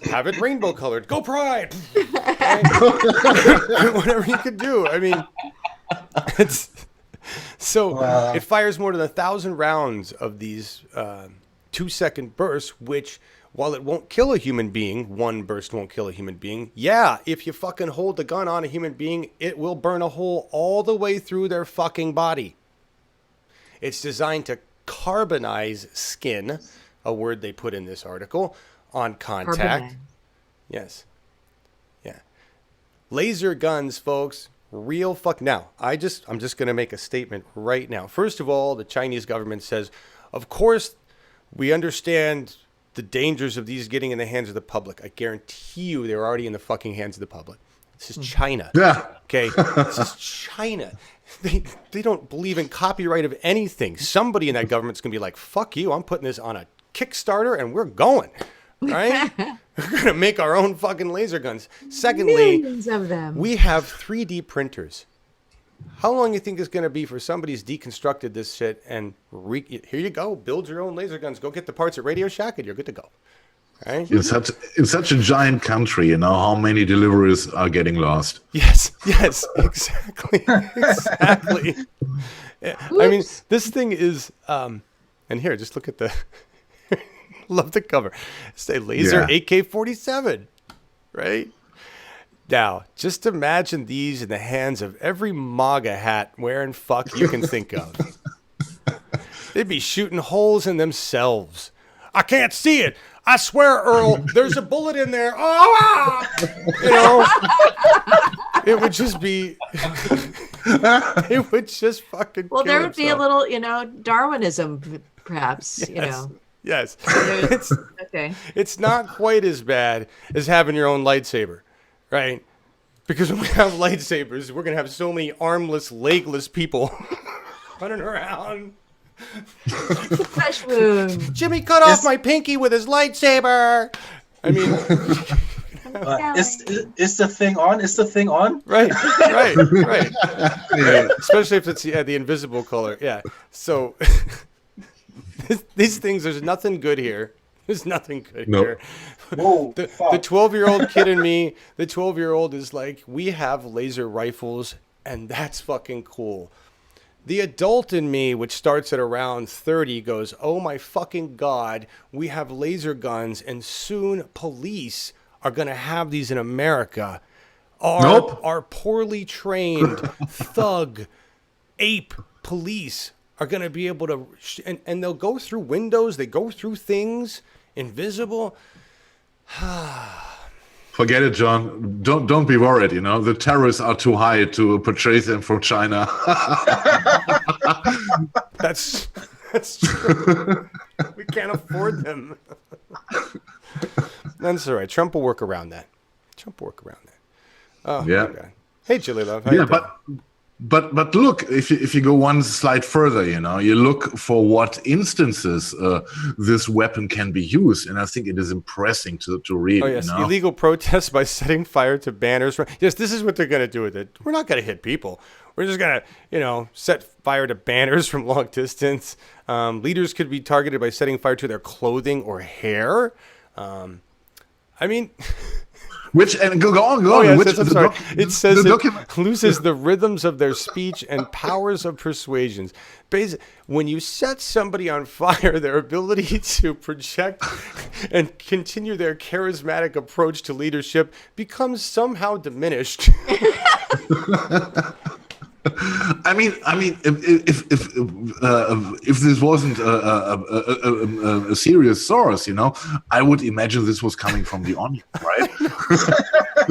Have it rainbow colored. Go Pride! Right? Whatever you could do. I mean, it fires more than 1,000 rounds of these 2-second bursts, which, while it won't kill a human being, one burst won't kill a human being. Yeah, if you fucking hold the gun on a human being, it will burn a hole all the way through their fucking body. It's designed to carbonize skin, a word they put in this article, on contact. Carbonite. Yes. Yeah. Laser guns, folks. Real fuck. Now, I'm just going to make a statement right now. First of all, the Chinese government says, of course, we understand the dangers of these getting in the hands of the public. I guarantee you they're already in the fucking hands of the public. This is China. Yeah. Okay, this is China. They don't believe in copyright of anything. Somebody in that government's going to be like, fuck you, I'm putting this on a Kickstarter and we're going. Right? We're going to make our own fucking laser guns. Secondly, Millions of them. we have 3D printers. How long do you think it's going to be for somebody's deconstructed this shit and here you go, build your own laser guns. Go get the parts at Radio Shack and you're good to go. Right? In such a giant country, how many deliveries are getting lost? Yes, exactly. Exactly. I mean, this thing is, and here, just look at the, love the cover. It's a laser AK-47, right? Now, just imagine these in the hands of every MAGA hat wearing fuck you can think of. They'd be shooting holes in themselves. I can't see it. I swear, Earl, there's a bullet in there. Oh, it would just be, it would just fucking Well, kill there would be a itself. little, Darwinism, perhaps, Yes. Okay. It's not quite as bad as having your own lightsaber, right? Because when we have lightsabers, we're going to have so many armless, legless people running around. Fresh wound. Jimmy cut off my pinky with his lightsaber. I mean, is the thing on? Is the thing on? right. Especially if it's the invisible color. Yeah. So these things, there's nothing good here. There's nothing good here. Whoa, The 12-year-old kid in me, the 12-year-old is like, we have laser rifles, and that's fucking cool. The adult in me, which starts at around 30, goes, oh my fucking God, we have laser guns, and soon police are going to have these in America. Our poorly trained thug ape police are going to be able to, and they'll go through windows, they go through things, invisible. Forget it, John. Don't be worried. The tariffs are too high to purchase them from China. That's true. We can't afford them. That's all right. Trump will work around that. Oh, yeah. God. Hey, Chili Love. But look, if you go one slide further, you look for what instances this weapon can be used, and I think it is impressive to read. Oh yes, illegal protests by setting fire to banners. Yes, this is what they're going to do with it. We're not going to hit people. We're just going to, set fire to banners from long distance. Leaders could be targeted by setting fire to their clothing or hair. I mean. And go on. Oh, yes, I'm sorry. It says it loses the rhythms of their speech and powers of persuasion. Basically, when you set somebody on fire, their ability to project and continue their charismatic approach to leadership becomes somehow diminished. I mean, if this wasn't a serious source, I would imagine this was coming from the Onion, right?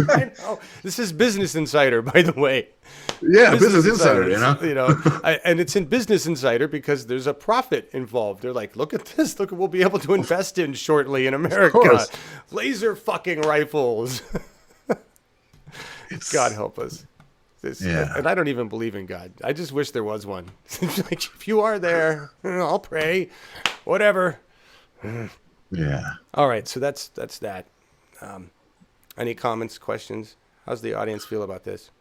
I know. This is Business Insider, by the way. Yeah, Business Insider, and it's in Business Insider because there's a profit involved. They're like, look at this. Look what we'll be able to invest in shortly in America. Laser fucking rifles. God help us. And I don't even believe in God. I just wish there was one. Like, if you are there, I'll pray. Whatever. Yeah. All right. So that's that. Any comments, questions? How's the audience feel about this?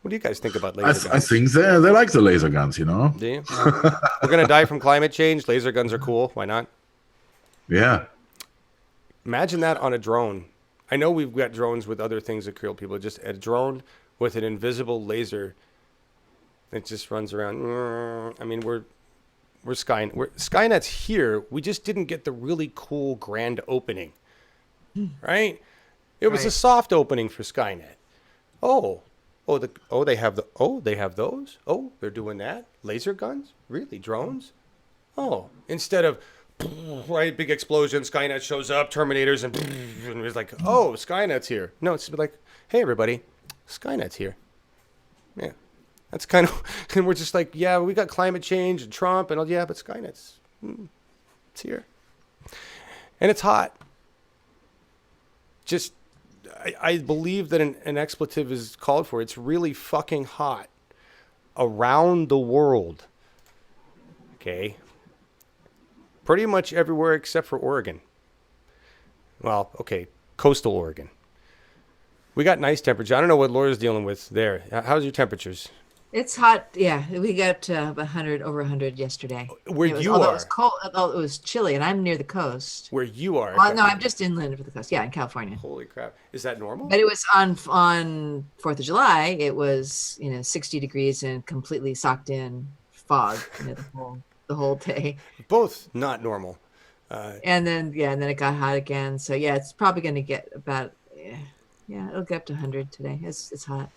What do you guys think about laser guns? I think they like the laser guns, Do you? We're going to die from climate change. Laser guns are cool. Why not? Yeah. Imagine that on a drone. I know we've got drones with other things that kill people. Just a drone with an invisible laser that just runs around. I mean, we're Skynet's here. We just didn't get the really cool grand opening, right? It was a soft opening for Skynet. They have those. Oh, they're doing that. Laser guns, really? Drones? Oh, instead of right big explosion, Skynet shows up, Terminators, and it's like, oh, Skynet's here. No, it's like, hey everybody, Skynet's here. Yeah, that's kind of, and we're just like, yeah, we got climate change and Trump and all, yeah, but Skynet's, it's here, and it's hot. Just I believe that an expletive is called for. It's really fucking hot around the world. Okay. Pretty much everywhere except for Oregon. Well, okay, coastal Oregon. We got nice temperature. I don't know what Laura's dealing with there. How's your temperatures? It's hot. Yeah, we got 100 over 100 yesterday. Where you although are? It was cold. Although it was chilly, and I'm near the coast. Where you are? Well, no, I'm just inland of the coast. Yeah, in California. Holy crap! Is that normal? But it was on 4th of July. It was 60 degrees and completely socked in fog the whole day. Both not normal. And then it got hot again. So yeah, it's probably going to get about it'll get up to 100 today. It's hot.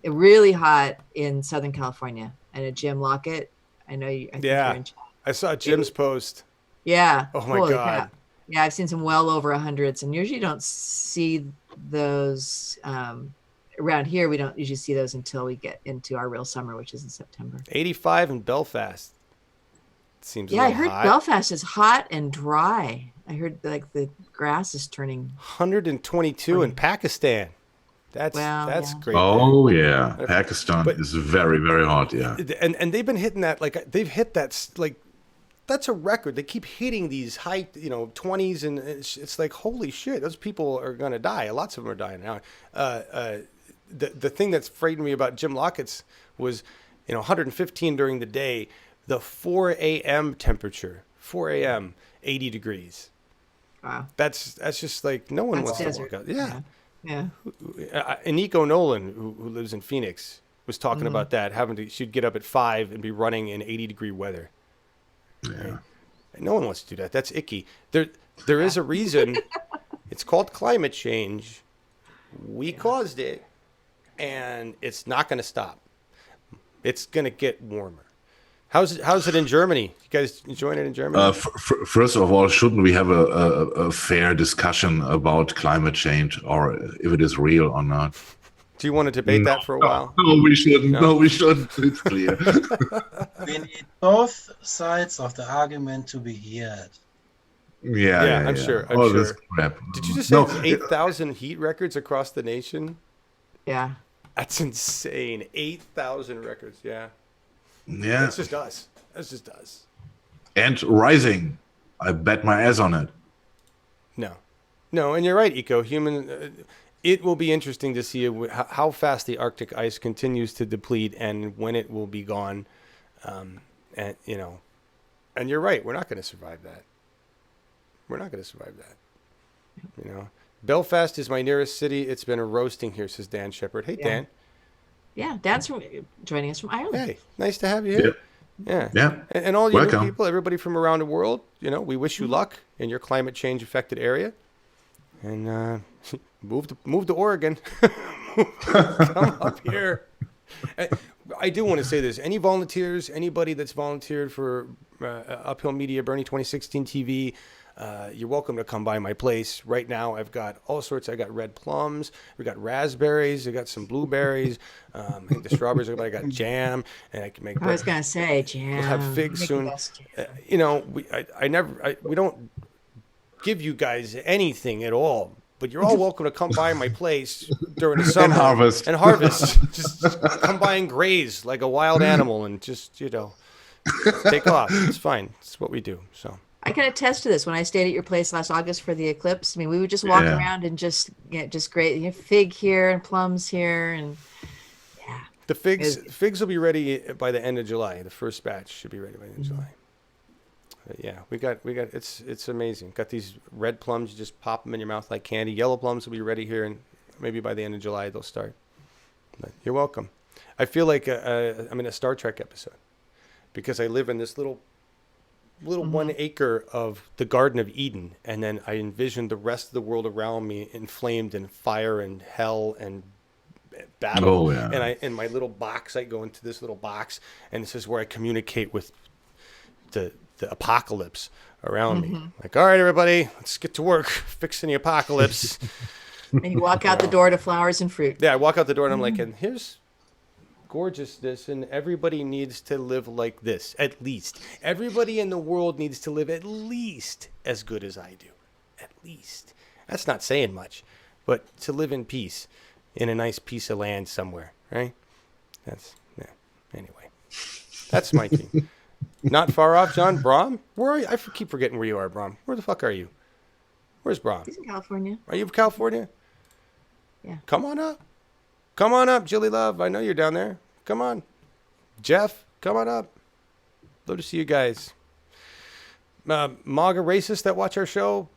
It really hot in Southern California. I know Jim Lockett. I know you. I saw Jim's post. Yeah. Oh my God. Crap. Yeah, I've seen some well over 100s, and usually don't see those around here. We don't usually see those until we get into our real summer, which is in September. 85 in Belfast. Seems. Yeah, I heard hot. Belfast is hot and dry. I heard like the grass is turning. 122 in Pakistan. That's great. Oh yeah, Pakistan is very, very hot. Yeah, and they've been hitting that they've hit that that's a record. They keep hitting these high 20s, and it's like holy shit, those people are gonna die. Lots of them are dying now. The thing that's frightened me about Jim Lockett's was 115 during the day. The 4 a.m. temperature, 4 a.m. 80 degrees. Wow, that's just like no one wants to walk out. Yeah. Yeah. And Nico Nolan, who lives in Phoenix, was talking about that. She'd get up at 5 and be running in 80-degree weather. Yeah. Right? And no one wants to do that. That's icky. There is a reason. It's called climate change. We caused it, and it's not going to stop. It's going to get warmer. How's it in Germany? You guys enjoying it in Germany? First of all, shouldn't we have a fair discussion about climate change, or if it is real or not? Do you want to debate that for a while? No, we shouldn't. No, we shouldn't. It's clear. We need both sides of the argument to be heard. Yeah, I'm sure. This crap. Did you just say 8,000 heat records across the nation? Yeah. That's insane. 8,000 records. Yeah. Yeah. That's just us. And rising. I bet my ass on it. No, and you're right, Eco. It will be interesting to see how fast the Arctic ice continues to deplete and when it will be gone. And you're right. We're not going to survive that. Belfast is my nearest city. It's been a roasting here, says Dan Shepard. Hey, Dan. Yeah, Dan's joining us from Ireland. Hey, nice to have you here. Yeah. And all you new Welcome. people, everybody from around the world, we wish you luck in your climate change affected area. And move to Oregon. Come up here. I do want to say this. Any volunteers, anybody that's volunteered for Uphill Media, Bernie 2016 TV, you're welcome to come by my place. Right now, I've got all sorts. I got red plums. We got raspberries. I got some blueberries. I think the strawberries. I got jam, and I can make. I was gonna say jam. We'll have figs soon. We don't give you guys anything at all. But you're all welcome to come by my place during the summer and harvest. Just come by and graze like a wild animal, and just take off. It's fine. It's what we do. So. I can attest to this. When I stayed at your place last August for the eclipse, I mean, we would just walk around and just great fig here and plums here, and the figs will be ready by the end of July. The first batch should be ready by the end of July. But we got it's amazing. Got these red plums. You just pop them in your mouth like candy. Yellow plums will be ready here, and maybe by the end of July they'll start. But you're welcome. I feel like I'm in a Star Trek episode because I live in this little 1 acre of the Garden of Eden, and then I envision the rest of the world around me inflamed in fire and hell and battle. Oh, yeah. And in my little box, I go into this little box, and this is where I communicate with the apocalypse around me. Like, all right, everybody, let's get to work fixing the apocalypse. And you walk out the door to flowers and fruit. Yeah, I walk out the door and I'm like, and here's gorgeousness, and everybody needs to live like this, at least. Everybody in the world needs to live at least as good as I do. At least. That's not saying much, but to live in peace in a nice piece of land somewhere, right? Anyway, that's my team. Not far off, John. Brom? Where are you? I keep forgetting where you are, Brom. Where the fuck are you? Where's Brom? He's in California. Are you in California? Yeah. Come on up. Come on up, Jilly Love. I know you're down there. Come on. Jeff, come on up. Love to see you guys. MAGA racists that watch our show,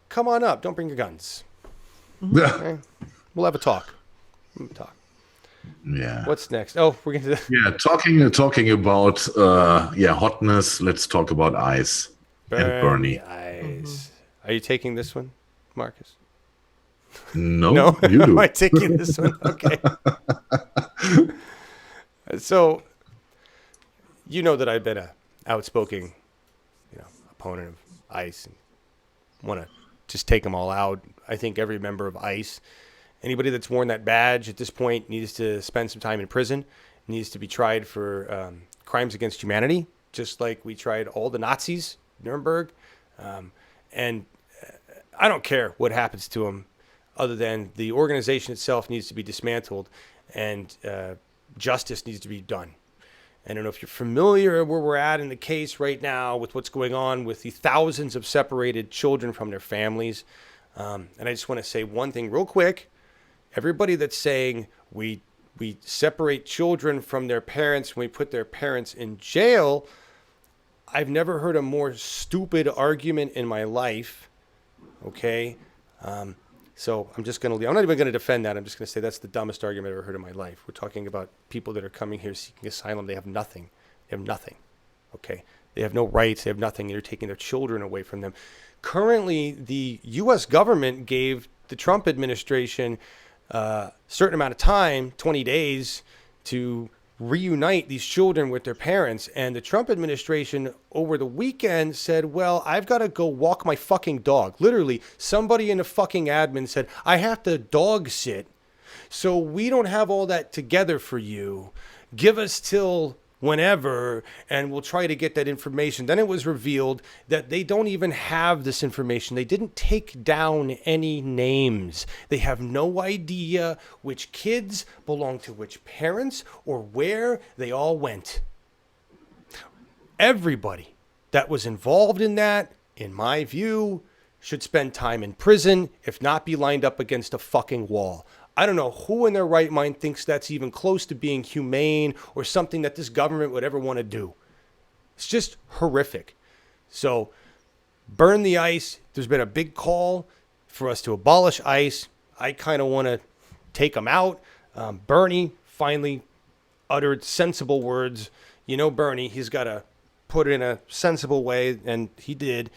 come on up. Don't bring your guns. Okay? We'll have a talk. Yeah. What's next? Oh, we're going to... talking about hotness. Let's talk about ice and Bernie. Ice. Are you taking this one, Marcus? No, you do. Am I taking this one? Okay. So, you know that I've been a outspoken, opponent of ICE and want to just take them all out. I think every member of ICE, anybody that's worn that badge at this point, needs to spend some time in prison, needs to be tried for crimes against humanity, just like we tried all the Nazis, Nuremberg. And I don't care what happens to them, other than the organization itself needs to be dismantled and justice needs to be done. I don't know if you're familiar where we're at in the case right now with what's going on with the thousands of separated children from their families. And I just want to say one thing real quick. Everybody that's saying we separate children from their parents when we put their parents in jail, I've never heard a more stupid argument in my life. Okay? So I'm just going to leave. I'm not even going to defend that. I'm just going to say that's the dumbest argument I've ever heard in my life. We're talking about people that are coming here seeking asylum. They have nothing. They have nothing. Okay? They have no rights. They have nothing. You're taking their children away from them. Currently, the U.S. government gave the Trump administration a certain amount of time, 20 days, to reunite these children with their parents. And the Trump administration over the weekend said, well, I've got to go walk my fucking dog. Literally, somebody in the fucking admin said, I have to dog sit. So we don't have all that together for you. Give us till whenever, and we'll try to get that information. Then it was revealed that they don't even have this information. They didn't take down any names. They have no idea which kids belong to which parents or where they all went. Everybody that was involved in that, in my view, should spend time in prison, if not be lined up against a fucking wall. I don't know who in their right mind thinks that's even close to being humane or something that this government would ever want to do. It's just horrific. So burn the ICE. There's been a big call for us to abolish ICE. I kind of want to take them out. Bernie finally uttered sensible words. You know, Bernie, he's got to put it in a sensible way, and he did.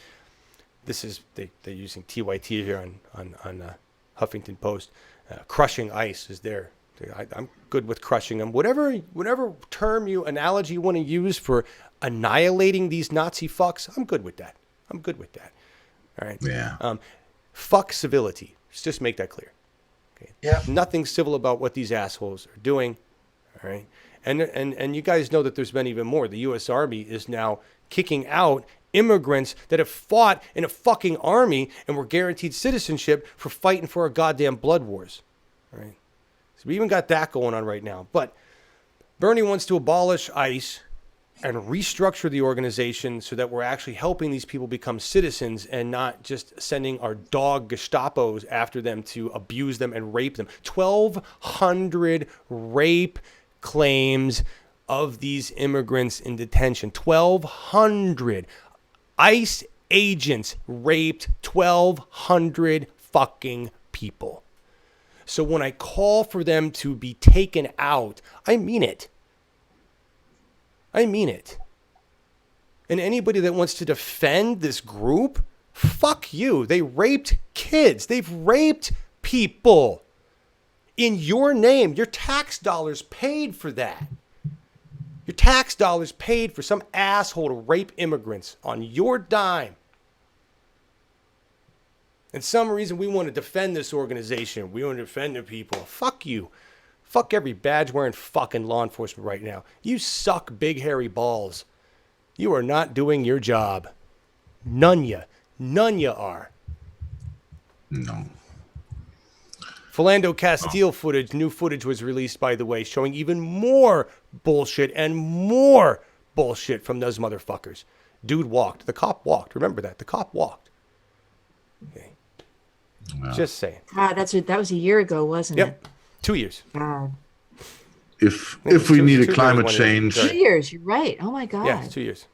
This is, they're using TYT here on Huffington Post. Crushing ICE is there. I'm good with crushing them. Whatever term analogy you want to use for annihilating these Nazi fucks, I'm good with that. All right. Yeah. Fuck civility. Let's just make that clear. Okay. Yeah. Nothing civil about what these assholes are doing. All right. And you guys know that there's been even more. The U.S. Army is now kicking out immigrants that have fought in a fucking army and were guaranteed citizenship for fighting for our goddamn blood wars. All right. So we even got that going on right now. But Bernie wants to abolish ICE and restructure the organization so that we're actually helping these people become citizens and not just sending our dog Gestapos after them to abuse them and rape them. 1,200 rape claims of these immigrants in detention. 1,200. ICE agents raped 1,200 fucking people. So when I call for them to be taken out, I mean it. And anybody that wants to defend this group, fuck you. They raped kids. They've raped people. In your name, your tax dollars paid for that. Your tax dollars paid for some asshole to rape immigrants on your dime. And some reason we want to defend this organization. We want to defend the people. Fuck you. Fuck every badge-wearing fucking law enforcement right now. You suck big hairy balls. You are not doing your job. None ya are. No. Philando Castile footage, new footage was released, by the way, showing even more bullshit and more bullshit from those motherfuckers. Dude walked. The cop walked. Remember that. The cop walked. Okay. Wow. Just saying. That was a year ago, wasn't it? 2 years. God. If we need a climate change. 2 years, you're right. Oh my God. Yeah, it's 2 years.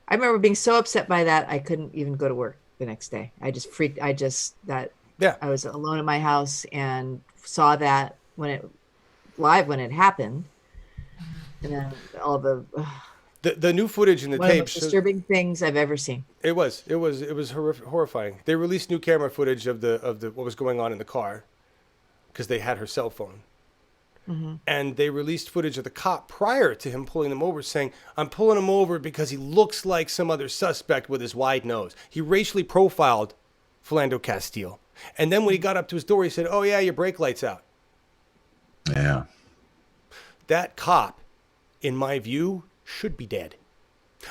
I remember being so upset by that I couldn't even go to work the next day. I just freaked. I was alone in my house and saw that when it happened, and then all the new footage in the one tape. Of the most disturbing things I've ever seen. It was horrifying. They released new camera footage of the what was going on in the car, because they had her cell phone. Mm-hmm. And they released footage of the cop prior to him pulling them over, saying, "I'm pulling him over because he looks like some other suspect with his wide nose." He racially profiled Philando Castile. And then when he got up to his door, he said, "Oh yeah, your brake light's out." Yeah. That cop, in my view, should be dead.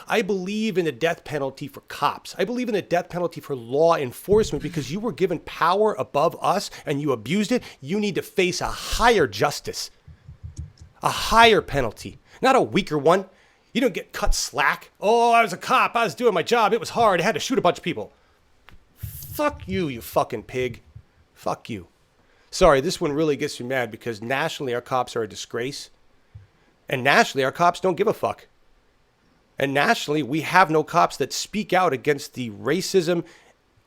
I believe in the death penalty for cops. I believe in the death penalty for law enforcement, because you were given power above us and you abused it. You need to face a higher justice, a higher penalty, not a weaker one. You don't get cut slack. "Oh, I was a cop. I was doing my job. It was hard. I had to shoot a bunch of people." Fuck you, you fucking pig. Fuck you. Sorry, this one really gets me mad, because nationally our cops are a disgrace. And nationally our cops don't give a fuck. And nationally, we have no cops that speak out against the racism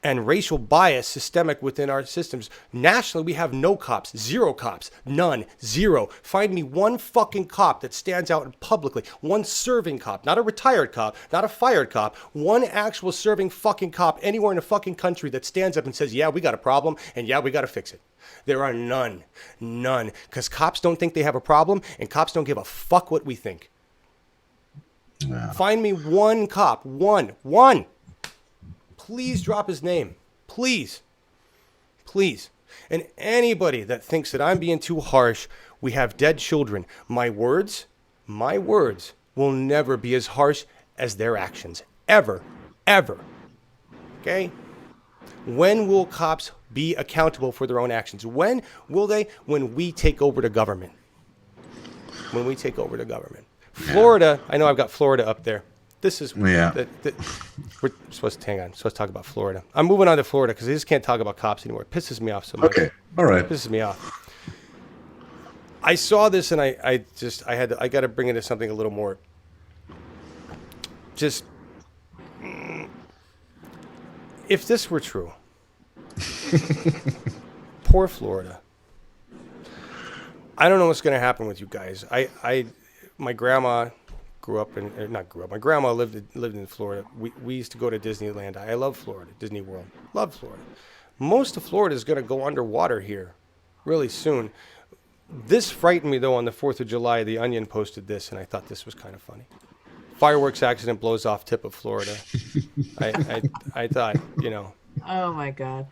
and racial bias systemic within our systems. Nationally, we have no cops. Zero cops. None. Zero. Find me one fucking cop that stands out publicly. One serving cop. Not a retired cop. Not a fired cop. One actual serving fucking cop anywhere in the fucking country that stands up and says, "Yeah, we got a problem, and yeah, we got to fix it." There are none. None. Because cops don't think they have a problem, and cops don't give a fuck what we think. Yeah. Find me one cop. One. Please drop his name. Please. And anybody that thinks that I'm being too harsh, we have dead children. My words will never be as harsh as their actions. Ever. Okay? When will cops be accountable for their own actions? When will they? When we take over the government. Florida, I know I've got Florida up there. This is, we're supposed to, hang on, supposed to talk about Florida. I'm moving on to Florida because I just can't talk about cops anymore. It pisses me off so much. Okay, all right. It pisses me off. I saw this and I got to bring into something a little more, just, if this were true, poor Florida. I don't know what's going to happen with you guys. My grandma my grandma lived in Florida. We used to go to Disneyland. I love Florida, Disney World. Love Florida. Most of Florida is going to go underwater here really soon. This frightened me, though, on the 4th of July. The Onion posted this, and I thought this was kind of funny. Fireworks accident blows off tip of Florida. I thought, Oh, my God.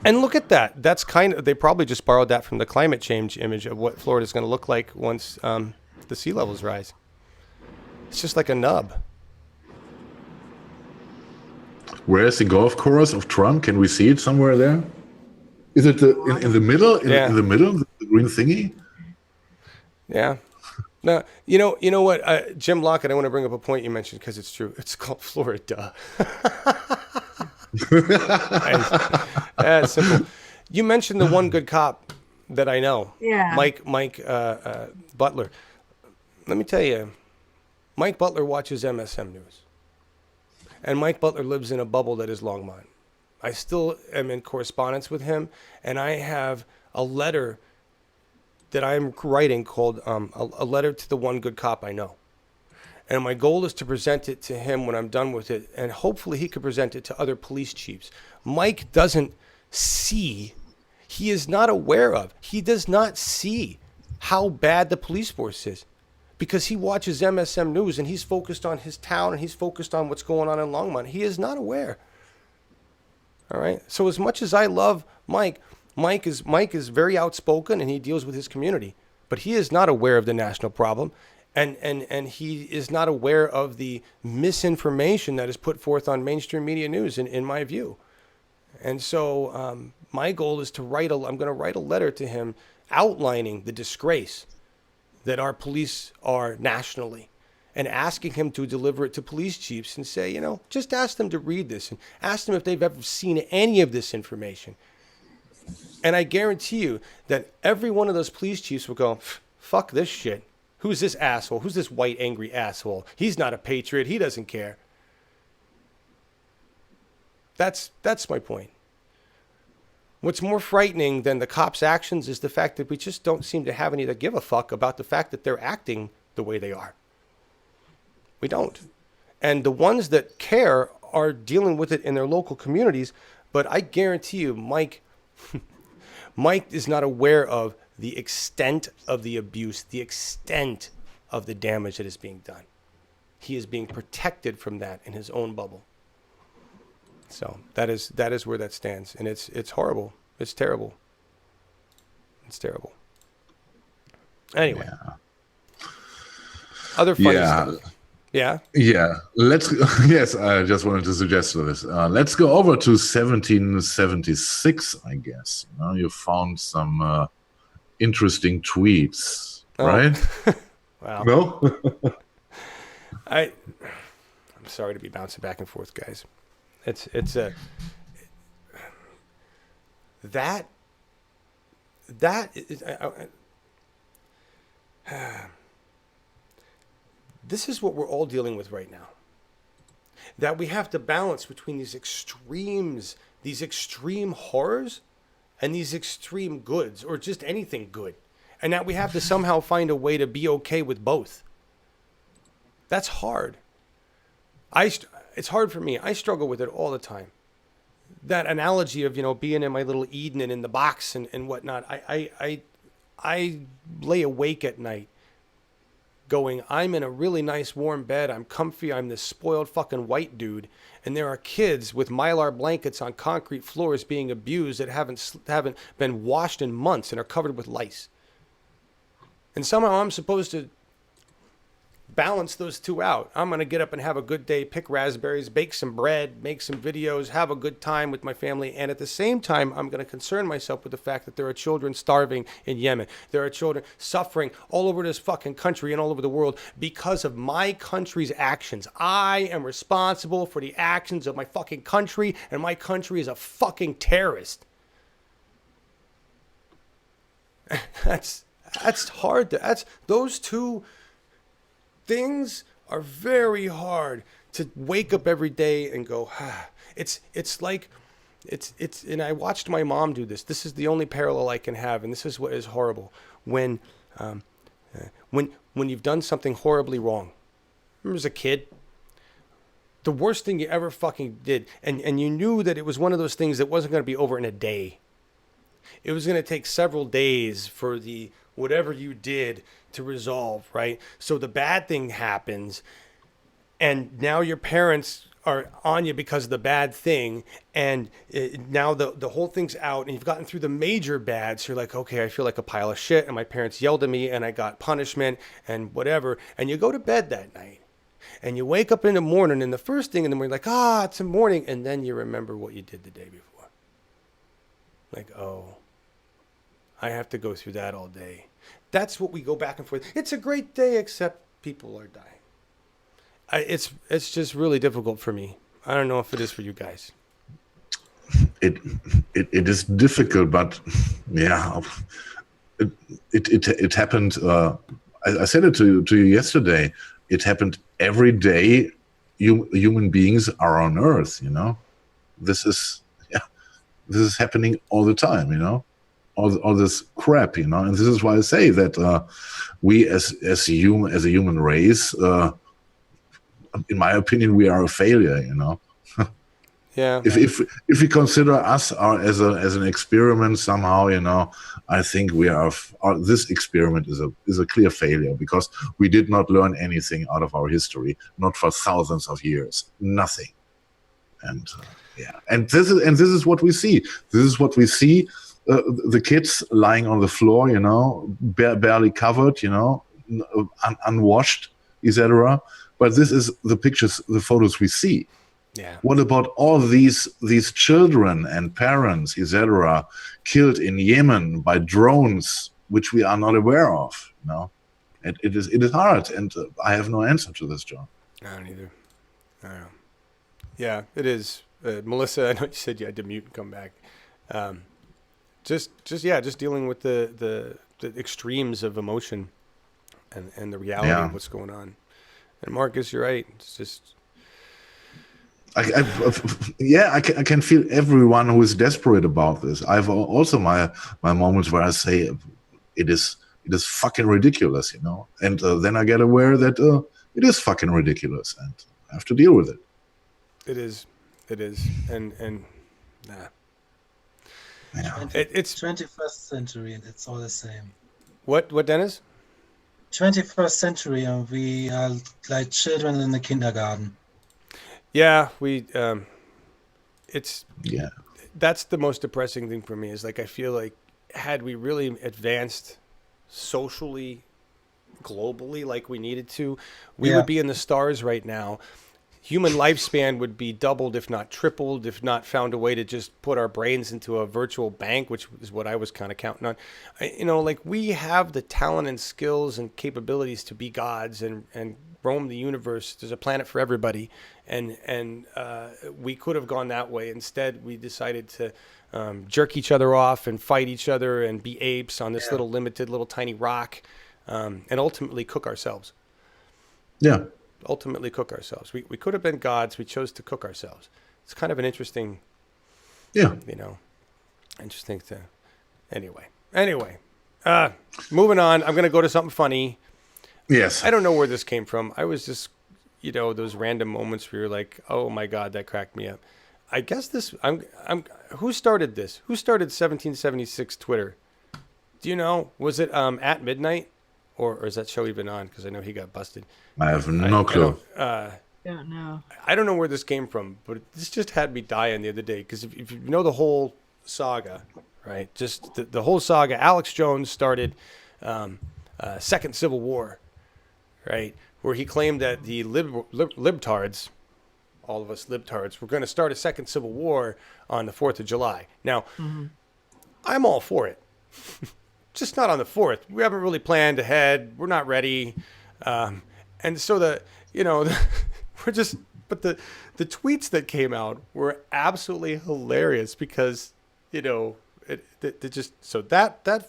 And look at that. That's they probably just borrowed that from the climate change image of what Florida's going to look like once the sea levels rise. It's just like a nub. Where's the golf course of Trump? Can we see it somewhere there? Is it in the middle? In the middle, the green thingy? Yeah. No, you know what, Jim Lockett, I want to bring up a point you mentioned because it's true. It's called Florida. That's simple. You mentioned the one good cop that I know. Yeah. Mike Butler. Let me tell you, Mike Butler watches MSM News. And Mike Butler lives in a bubble that is Longmont. I still am in correspondence with him, and I have a letter that I'm writing called a letter to the one good cop I know. And my goal is to present it to him when I'm done with it, and hopefully he could present it to other police chiefs. Mike doesn't see, he is not aware of, he does not see how bad the police force is. Because he watches MSM News and he's focused on his town and he's focused on what's going on in Longmont. He is not aware. All right. So as much as I love Mike is very outspoken and he deals with his community, but he is not aware of the national problem, and he is not aware of the misinformation that is put forth on mainstream media news, in my view. And so My goal is I'm going to write a letter to him outlining the disgrace that our police are nationally, and asking him to deliver it to police chiefs and say, just ask them to read this and ask them if they've ever seen any of this information. And I guarantee you that every one of those police chiefs will go, fuck this shit. Who's this asshole? Who's this white angry asshole? He's not a patriot. He doesn't care. That's my point. What's more frightening than the cops' actions is the fact that we just don't seem to have any to give a fuck about the fact that they're acting the way they are. We don't. And the ones that care are dealing with it in their local communities, but I guarantee you, Mike is not aware of the extent of the abuse, the extent of the damage that is being done. He is being protected from that in his own bubble. So that is where that stands, and it's horrible. It's terrible. It's terrible. Anyway, other funny stuff. Yeah. Yeah. Yes, I just wanted to suggest this. Let's go over to 1776. I guess you found some interesting tweets, right? Wow. No. I'm sorry to be bouncing back and forth, guys. It's that is, this is what we're all dealing with right now. That we have to balance between these extremes, these extreme horrors, and these extreme goods, or just anything good. And that we have to somehow find a way to be okay with both. That's hard. It's hard for me. I struggle with it all the time. That analogy of, being in my little Eden and in the box and whatnot. I lay awake at night going, I'm in a really nice warm bed. I'm comfy. I'm this spoiled fucking white dude. And there are kids with Mylar blankets on concrete floors being abused that haven't been washed in months and are covered with lice. And somehow I'm supposed to balance those two out. I'm going to get up and have a good day, pick raspberries, bake some bread, make some videos, have a good time with my family. And at the same time, I'm going to concern myself with the fact that there are children starving in Yemen. There are children suffering all over this fucking country and all over the world because of my country's actions. I am responsible for the actions of my fucking country, and my country is a fucking terrorist. That's hard. Those two things are very hard to wake up every day and go, it's and I watched my mom do this. This is the only parallel I can have, and this is what is horrible. When you've done something horribly wrong. Remember as a kid, the worst thing you ever fucking did, and you knew that it was one of those things that wasn't going to be over in a day. It was going to take several days for the whatever you did to resolve, right? So the bad thing happens, and now your parents are on you because of the bad thing, and now the whole thing's out, and you've gotten through the major bad, so you're like, okay, I feel like a pile of shit, and my parents yelled at me, and I got punishment, and whatever, and you go to bed that night, and you wake up in the morning, and the first thing in the morning, like, it's the morning, and then you remember what you did the day before. Like, oh, I have to go through that all day. That's what we go back and forth. It's a great day, except people are dying. It's just really difficult for me. I don't know if it is for you guys. It is difficult, but yeah, it happened. I said it to you yesterday. It happened every day. Human beings are on Earth. This is happening all the time. All this crap, and this is why I say that we as a human race, in my opinion, we are a failure. Yeah. If we consider us as an experiment somehow, I think we are. This experiment is a clear failure because we did not learn anything out of our history, not for thousands of years, nothing. And and this is what we see. This is what we see. The kids lying on the floor, barely covered, unwashed, etc. But this is the pictures, the photos we see. Yeah. What about all these children and parents, etc., killed in Yemen by drones, which we are not aware of? It is hard, and I have no answer to this, John. I don't either. I don't know. Yeah, it is. Melissa, I know you said you had to mute and come back. Just dealing with the extremes of emotion and the reality of what's going on. And Marcus, you're right. It's just. I can feel everyone who is desperate about this. I've also my moments where I say it is fucking ridiculous, and then I get aware that it is fucking ridiculous, and I have to deal with it. It is, and nah. Yeah. It's 21st century, and it's all the same. What, Dennis? 21st century, and we are like children in the kindergarten. Yeah, that's the most depressing thing for me is like, I feel like had we really advanced socially, globally, like we needed to, we would be in the stars right now. Human lifespan would be doubled, if not tripled, if not found a way to just put our brains into a virtual bank, which is what I was kind of counting on. Like we have the talent and skills and capabilities to be gods and roam the universe. There's a planet for everybody. And we could have gone that way. Instead, we decided to jerk each other off and fight each other and be apes on this little tiny rock, and ultimately cook ourselves. Yeah. Ultimately cook ourselves. We could have been gods. We chose to cook ourselves. It's kind of an interesting, interesting thing. Anyway, moving on. I'm going to go to something funny. Yes. I don't know where this came from. I was just, those random moments where you're like, oh my God, that cracked me up. I guess who started this? Who started 1776 Twitter? Do you know? Was it at midnight? Or is that show even on? Because I know he got busted. I have no clue. Don't know. I don't know where this came from, but this just had me dying the other day. Because if you know the whole saga, right? Just the whole saga. Alex Jones started Second Civil War, right? Where he claimed that the libtards, all of us libtards, were going to start a second Civil War on the 4th of July. Now, I'm all for it. Just not on the 4th. We haven't really planned ahead. We're not ready. And so but the tweets that came out were absolutely hilarious because, that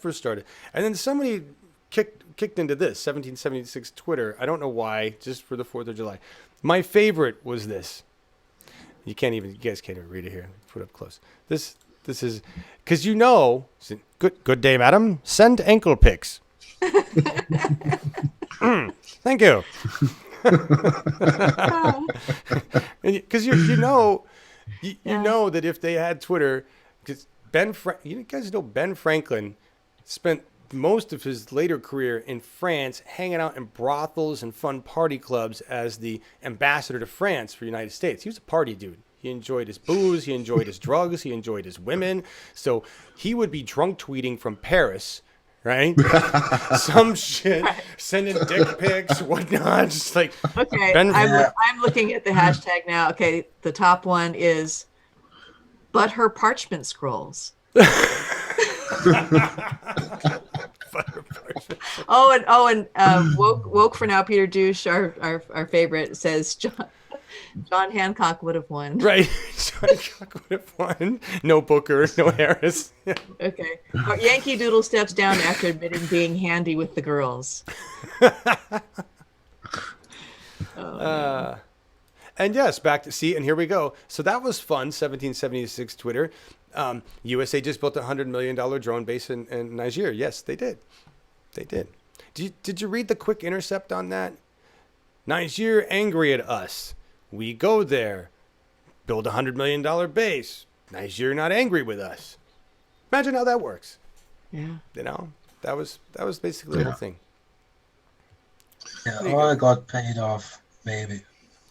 first started. And then somebody kicked into this, 1776 Twitter. I don't know why, just for the 4th of July. My favorite was this. You guys can't even read it here. Put it up close. This is, because good day, madam. Send ankle pics. Thank you. Because you know that if they had Twitter, because you guys know Ben Franklin spent most of his later career in France hanging out in brothels and fun party clubs as the ambassador to France for the United States. He was a party dude. He enjoyed his booze. He enjoyed his drugs. He enjoyed his women. So he would be drunk tweeting from Paris, right? Some shit, sending dick pics, whatnot. Just like, okay, I'm looking at the hashtag now. Okay, the top one is, but her parchment scrolls. Woke for now. Peter Douche, our favorite, says John Hancock would have won. Right, John Hancock would have won. No Booker, no Harris. Okay. Yankee Doodle steps down after admitting being handy with the girls. And yes, back to see, and here we go. So that was fun. 1776 Twitter. USA just built a $100 million drone base in Niger. Yes, they did. They did. Did you read the quick intercept on that? Niger angry at us. We go there, build a $100 million base. Niger not angry with us. Imagine how that works. Yeah. That was basically the whole thing. Yeah, all got paid off, maybe.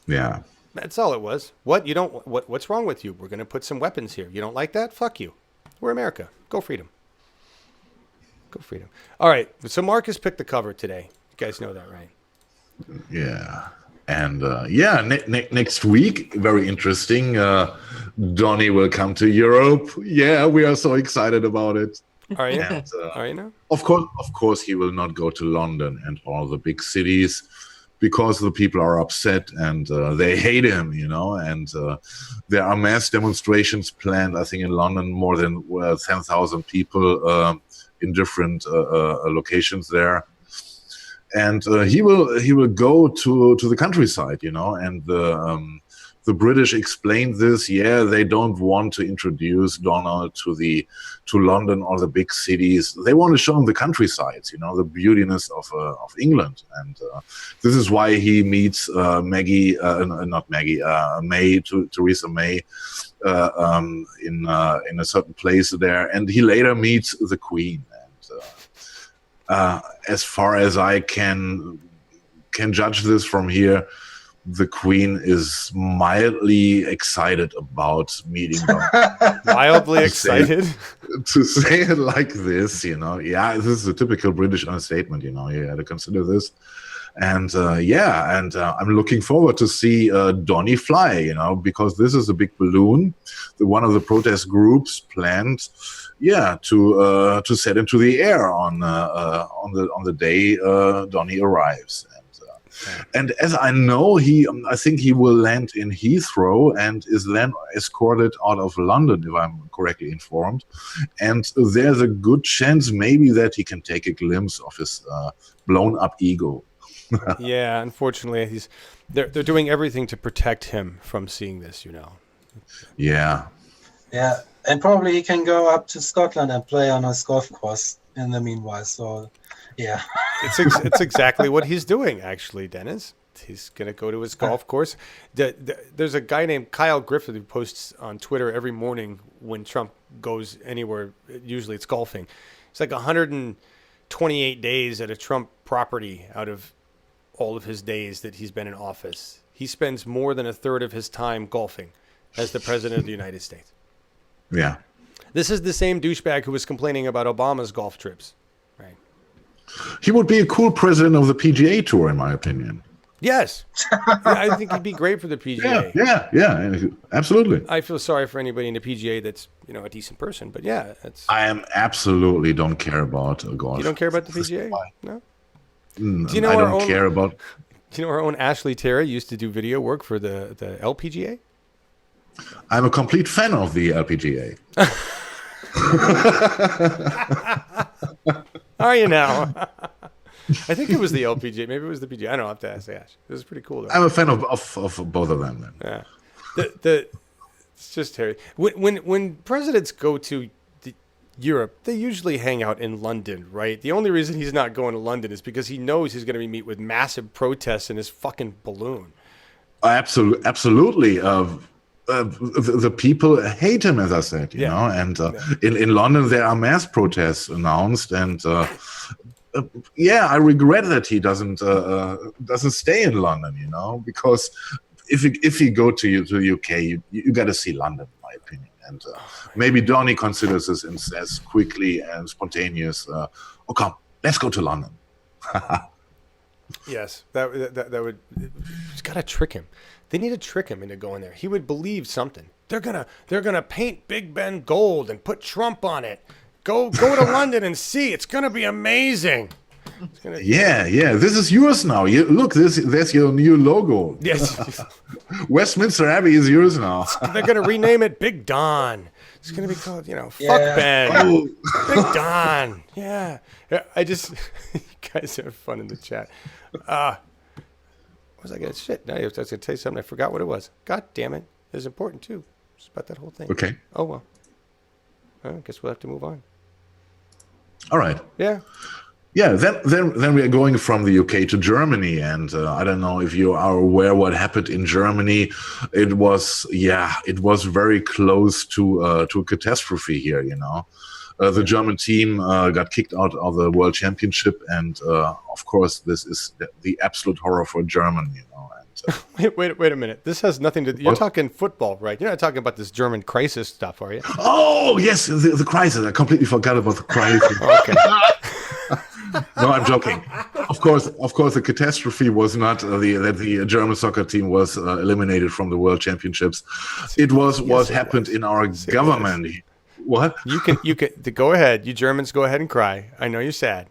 Yeah. That's all it was. What's wrong with you? We're going to put some weapons here. You don't like that? Fuck you. We're America. Go freedom. Go freedom. All right. So Marcus picked the cover today. You guys know that, right? Yeah. And next week, very interesting. Donny will come to Europe. Yeah, we are so excited about it. Are you? And, Are you now? Of course, he will not go to London and all the big cities because the people are upset and they hate him, and there are mass demonstrations planned, I think, in London, more than 10,000 people in different locations there. And he will go to the countryside, and the British explained this. Yeah, they don't want to introduce Donald to London or the big cities. They want to show him the countrysides, the beautiness of England. And this is why he meets Theresa May in a certain place there, and he later meets the Queen. And as far as I can judge this from here, the Queen is mildly excited about meeting Donald. Mildly excited? To say it like this, yeah, this is a typical British understatement, you had to consider this. And I'm looking forward to see Donny fly, because this is a big balloon. One of the protest groups planned, to set into the air on the day Donny arrives. And as I know, I think he will land in Heathrow and is then escorted out of London, if I'm correctly informed. And there's a good chance maybe that he can take a glimpse of his blown up ego. Yeah, unfortunately, they're doing everything to protect him from seeing this, Yeah. Yeah, and probably he can go up to Scotland and play on a golf course in the meanwhile. So, yeah. It's exactly what he's doing, actually, Dennis. He's going to go to his golf course. There's a guy named Kyle Griffith who posts on Twitter every morning when Trump goes anywhere. Usually it's golfing. It's like 128 days at a Trump property out of all of his days that he's been in office. He spends more than a third of his time golfing as the president of the United States. Yeah. This is the same douchebag who was complaining about Obama's golf trips, right? He would be a cool president of the PGA Tour, in my opinion. Yes. I think he'd be great for the PGA. Yeah, absolutely. I feel sorry for anybody in the PGA that's, a decent person, but yeah. I absolutely don't care about golf. You don't care about the PGA? No? Do you know I don't care about... Do you know our own Ashley Terry used to do video work for the LPGA? I'm a complete fan of the LPGA. Are you now? I think it was the LPGA. Maybe it was the PGA. I don't know. I'll have to ask Ash. This is pretty cool, though. I'm a fan of both of them, then. Yeah. It's just Terry. When presidents go to Europe, they usually hang out in London, right? The only reason he's not going to London is because he knows he's going to be meet with massive protests in his fucking balloon. Absolutely. The people hate him, as I said, you know, and in London there are mass protests announced, and I regret that he doesn't stay in London, you know, because if you go to the UK, you got to see London, in my opinion, and maybe Donny considers this as quickly and spontaneous. Come, let's go to London. Yes, that would. It's got to trick him. They need to trick him into going there. He would believe something. They're gonna paint Big Ben gold and put Trump on it. Go to London and see. It's gonna be amazing. Yeah. This is yours now. Look, there's your new logo. Yes. Westminster Abbey is yours now. They're gonna rename it Big Don. It's gonna be called, Fuck Ben. Oh. Big Don. Yeah. You guys have fun in the chat. Was I gonna shit? No, I was gonna tell you something. I forgot what it was. God damn it! It was important too. It's about that whole thing. Okay. Oh well. I guess we'll have to move on. All right. Yeah. Yeah. Then we are going from the UK to Germany, and I don't know if you are aware what happened in Germany. It was very close to a catastrophe here. You know. The German team got kicked out of the World Championship, and of course, this is the absolute horror for Germany. You know. And, wait a minute. This has nothing to. You're talking football, right? You're not talking about this German crisis stuff, are you? Oh yes, the crisis. I completely forgot about the crisis. Okay. No, I'm joking. Of course, the catastrophe was not that the German soccer team was eliminated from the World Championships. It was what happened in our government. What? You can go ahead. You Germans, go ahead and cry. I know you're sad.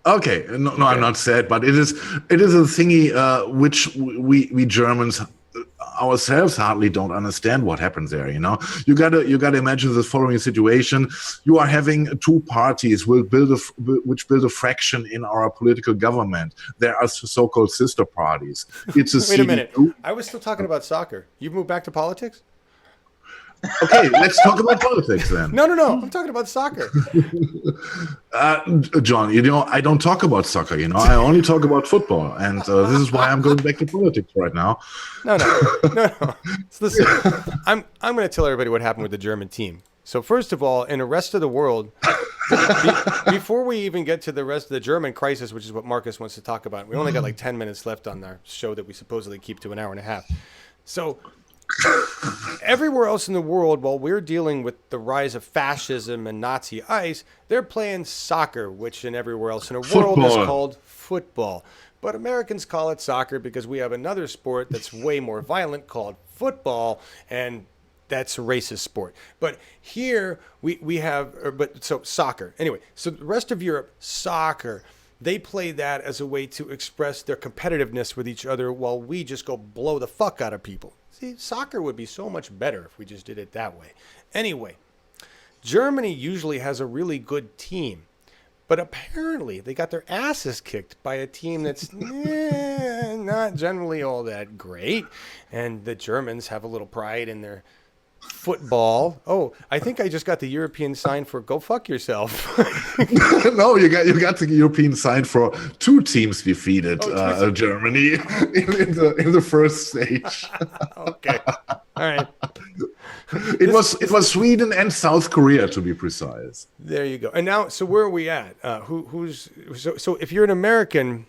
Okay, no, I'm not sad, but it is a thingy which we Germans ourselves hardly don't understand what happens there. You know, you gotta imagine the following situation: you are having two parties which build a fraction in our political government. There are so-called sister parties. It's a Wait a minute. I was still talking about soccer. You've moved back to politics? Okay, let's talk about politics then. No. I'm talking about soccer. John, you know, I don't talk about soccer. You know, I only talk about football, and this is why I'm going back to politics right now. No. So listen, I'm going to tell everybody what happened with the German team. So first of all, in the rest of the world, before we even get to the rest of the German crisis, which is what Marcus wants to talk about, we only got like 10 minutes left on our show that we supposedly keep to an hour and a half. So everywhere else in the world, while we're dealing with the rise of fascism and Nazi ice, they're playing soccer, which in everywhere else in the world is called football. But Americans call it soccer because we have another sport that's way more violent called football, and that's a racist sport. But here we have, so soccer. Anyway, so the rest of Europe, soccer. They play that as a way to express their competitiveness with each other while we just go blow the fuck out of people. See, soccer would be so much better if we just did it that way. Anyway, Germany usually has a really good team, but apparently they got their asses kicked by a team that's not generally all that great. And the Germans have a little pride in their football. Oh, I think I just got the European sign for go fuck yourself. No, you got the European sign for two teams defeated Germany in the first stage. Okay, all right. It was Sweden and South Korea, to be precise. There you go. And now, so where are we at? So if you're an American,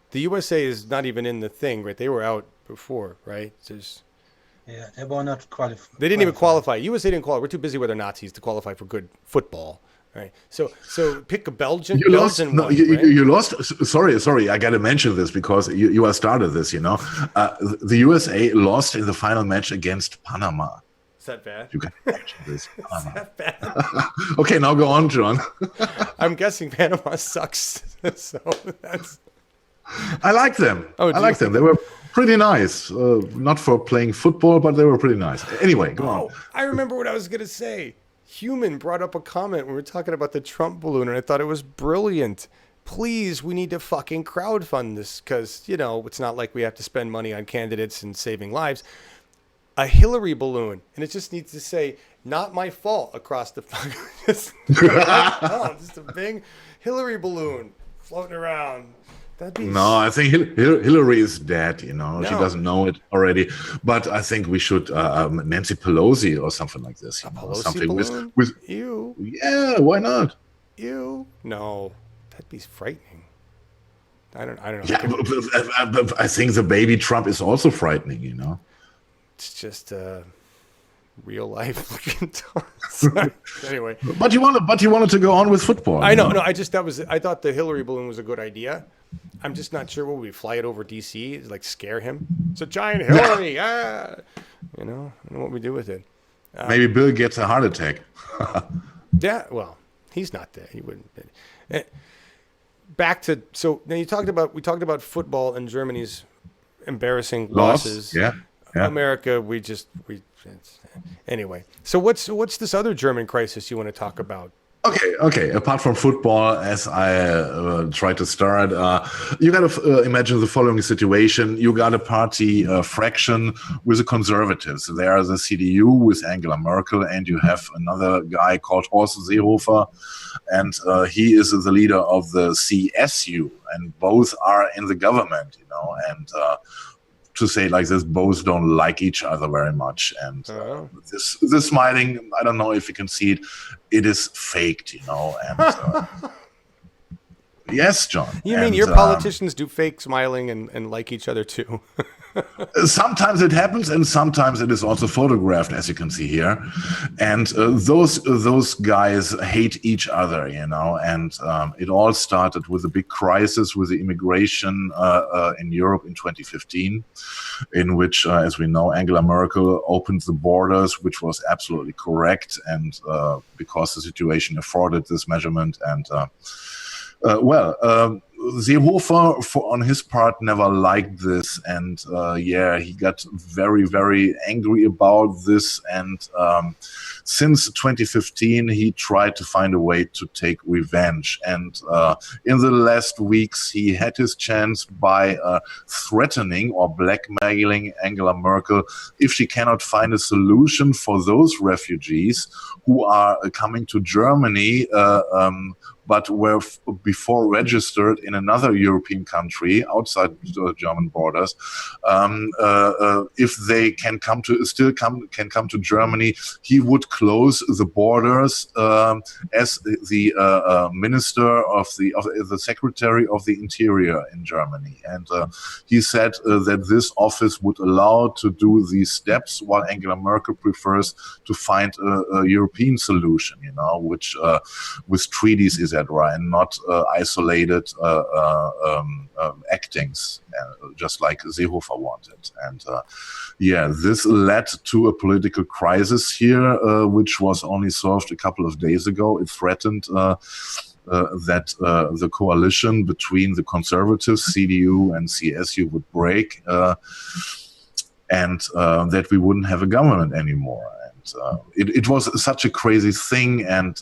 the USA is not even in the thing, right? They were out before, right? Yeah, they were not qualified. They didn't even qualify. USA didn't qualify. We're too busy with our Nazis to qualify for good football, right? So pick a Belgian. You lost. Belgian No, one, you, right? you lost. Sorry. I got to mention this because you started this. You know, the USA lost in the final match against Panama. Is that bad? You got to mention this. Is that bad? Okay, now go on, John. I'm guessing Panama sucks. So that's. I like them. Oh, I like them. They were pretty nice. Not for playing football, but they were pretty nice. Anyway, go on. I remember what I was going to say. Human brought up a comment when we were talking about the Trump balloon, and I thought it was brilliant. Please, we need to fucking crowdfund this because, you know, it's not like we have to spend money on candidates and saving lives. A Hillary balloon, and it just needs to say, not my fault across the just a big Hillary balloon floating around. No, I think Hillary is dead. You know, she doesn't know it already. But I think we should Nancy Pelosi or something like this. You know, Pelosi something balloon? with Ew. Yeah, why not? Ew. No, that'd be frightening. I don't know. Yeah, but I think the baby Trump is also frightening. You know, it's just real life looking towards. Anyway, but you wanted to go on with football. I know. No, I thought the Hillary balloon was a good idea. I'm just not sure. Will we fly it over DC, like scare him? It's a giant Hillary. You know, I don't know what we do with it. Maybe Bill gets a heart attack. Yeah, well, he's not there. He wouldn't. Back to now. We talked about football and Germany's embarrassing losses. Yeah. America, anyway. So what's this other German crisis you want to talk about? Okay. Apart from football, as I try to start, you got to imagine the following situation. You got a party fraction with the conservatives. There are the CDU with Angela Merkel, and you have another guy called Horst Seehofer, and he is the leader of the CSU, and both are in the government, you know, and to say it like this, both don't like each other very much. And this smiling, I don't know if you can see it, it is faked, you know. And yes, John. You mean your politicians do fake smiling and like each other too? Sometimes it happens, and sometimes it is also photographed, as you can see here. And those guys hate each other, you know. And it all started with a big crisis with the immigration in Europe in 2015, in which, as we know, Angela Merkel opened the borders, which was absolutely correct, and because the situation afforded this measurement. And Seehofer, on his part, never liked this, and he got very, very angry about this. And since 2015, he tried to find a way to take revenge. And in the last weeks, he had his chance by threatening or blackmailing Angela Merkel if she cannot find a solution for those refugees who are coming to Germany, but were before registered in another European country outside the German borders. If they can come to Germany, he would close the borders as the Minister of the Secretary of the Interior in Germany. And he said that this office would allow to do these steps, while Angela Merkel prefers to find a European solution, you know, which with treaties, etc., and not isolated actings, just like Seehofer wanted. And this led to a political crisis here, which was only solved a couple of days ago. It threatened that the coalition between the conservatives, CDU and CSU, would break, and that we wouldn't have a government anymore. It was such a crazy thing, and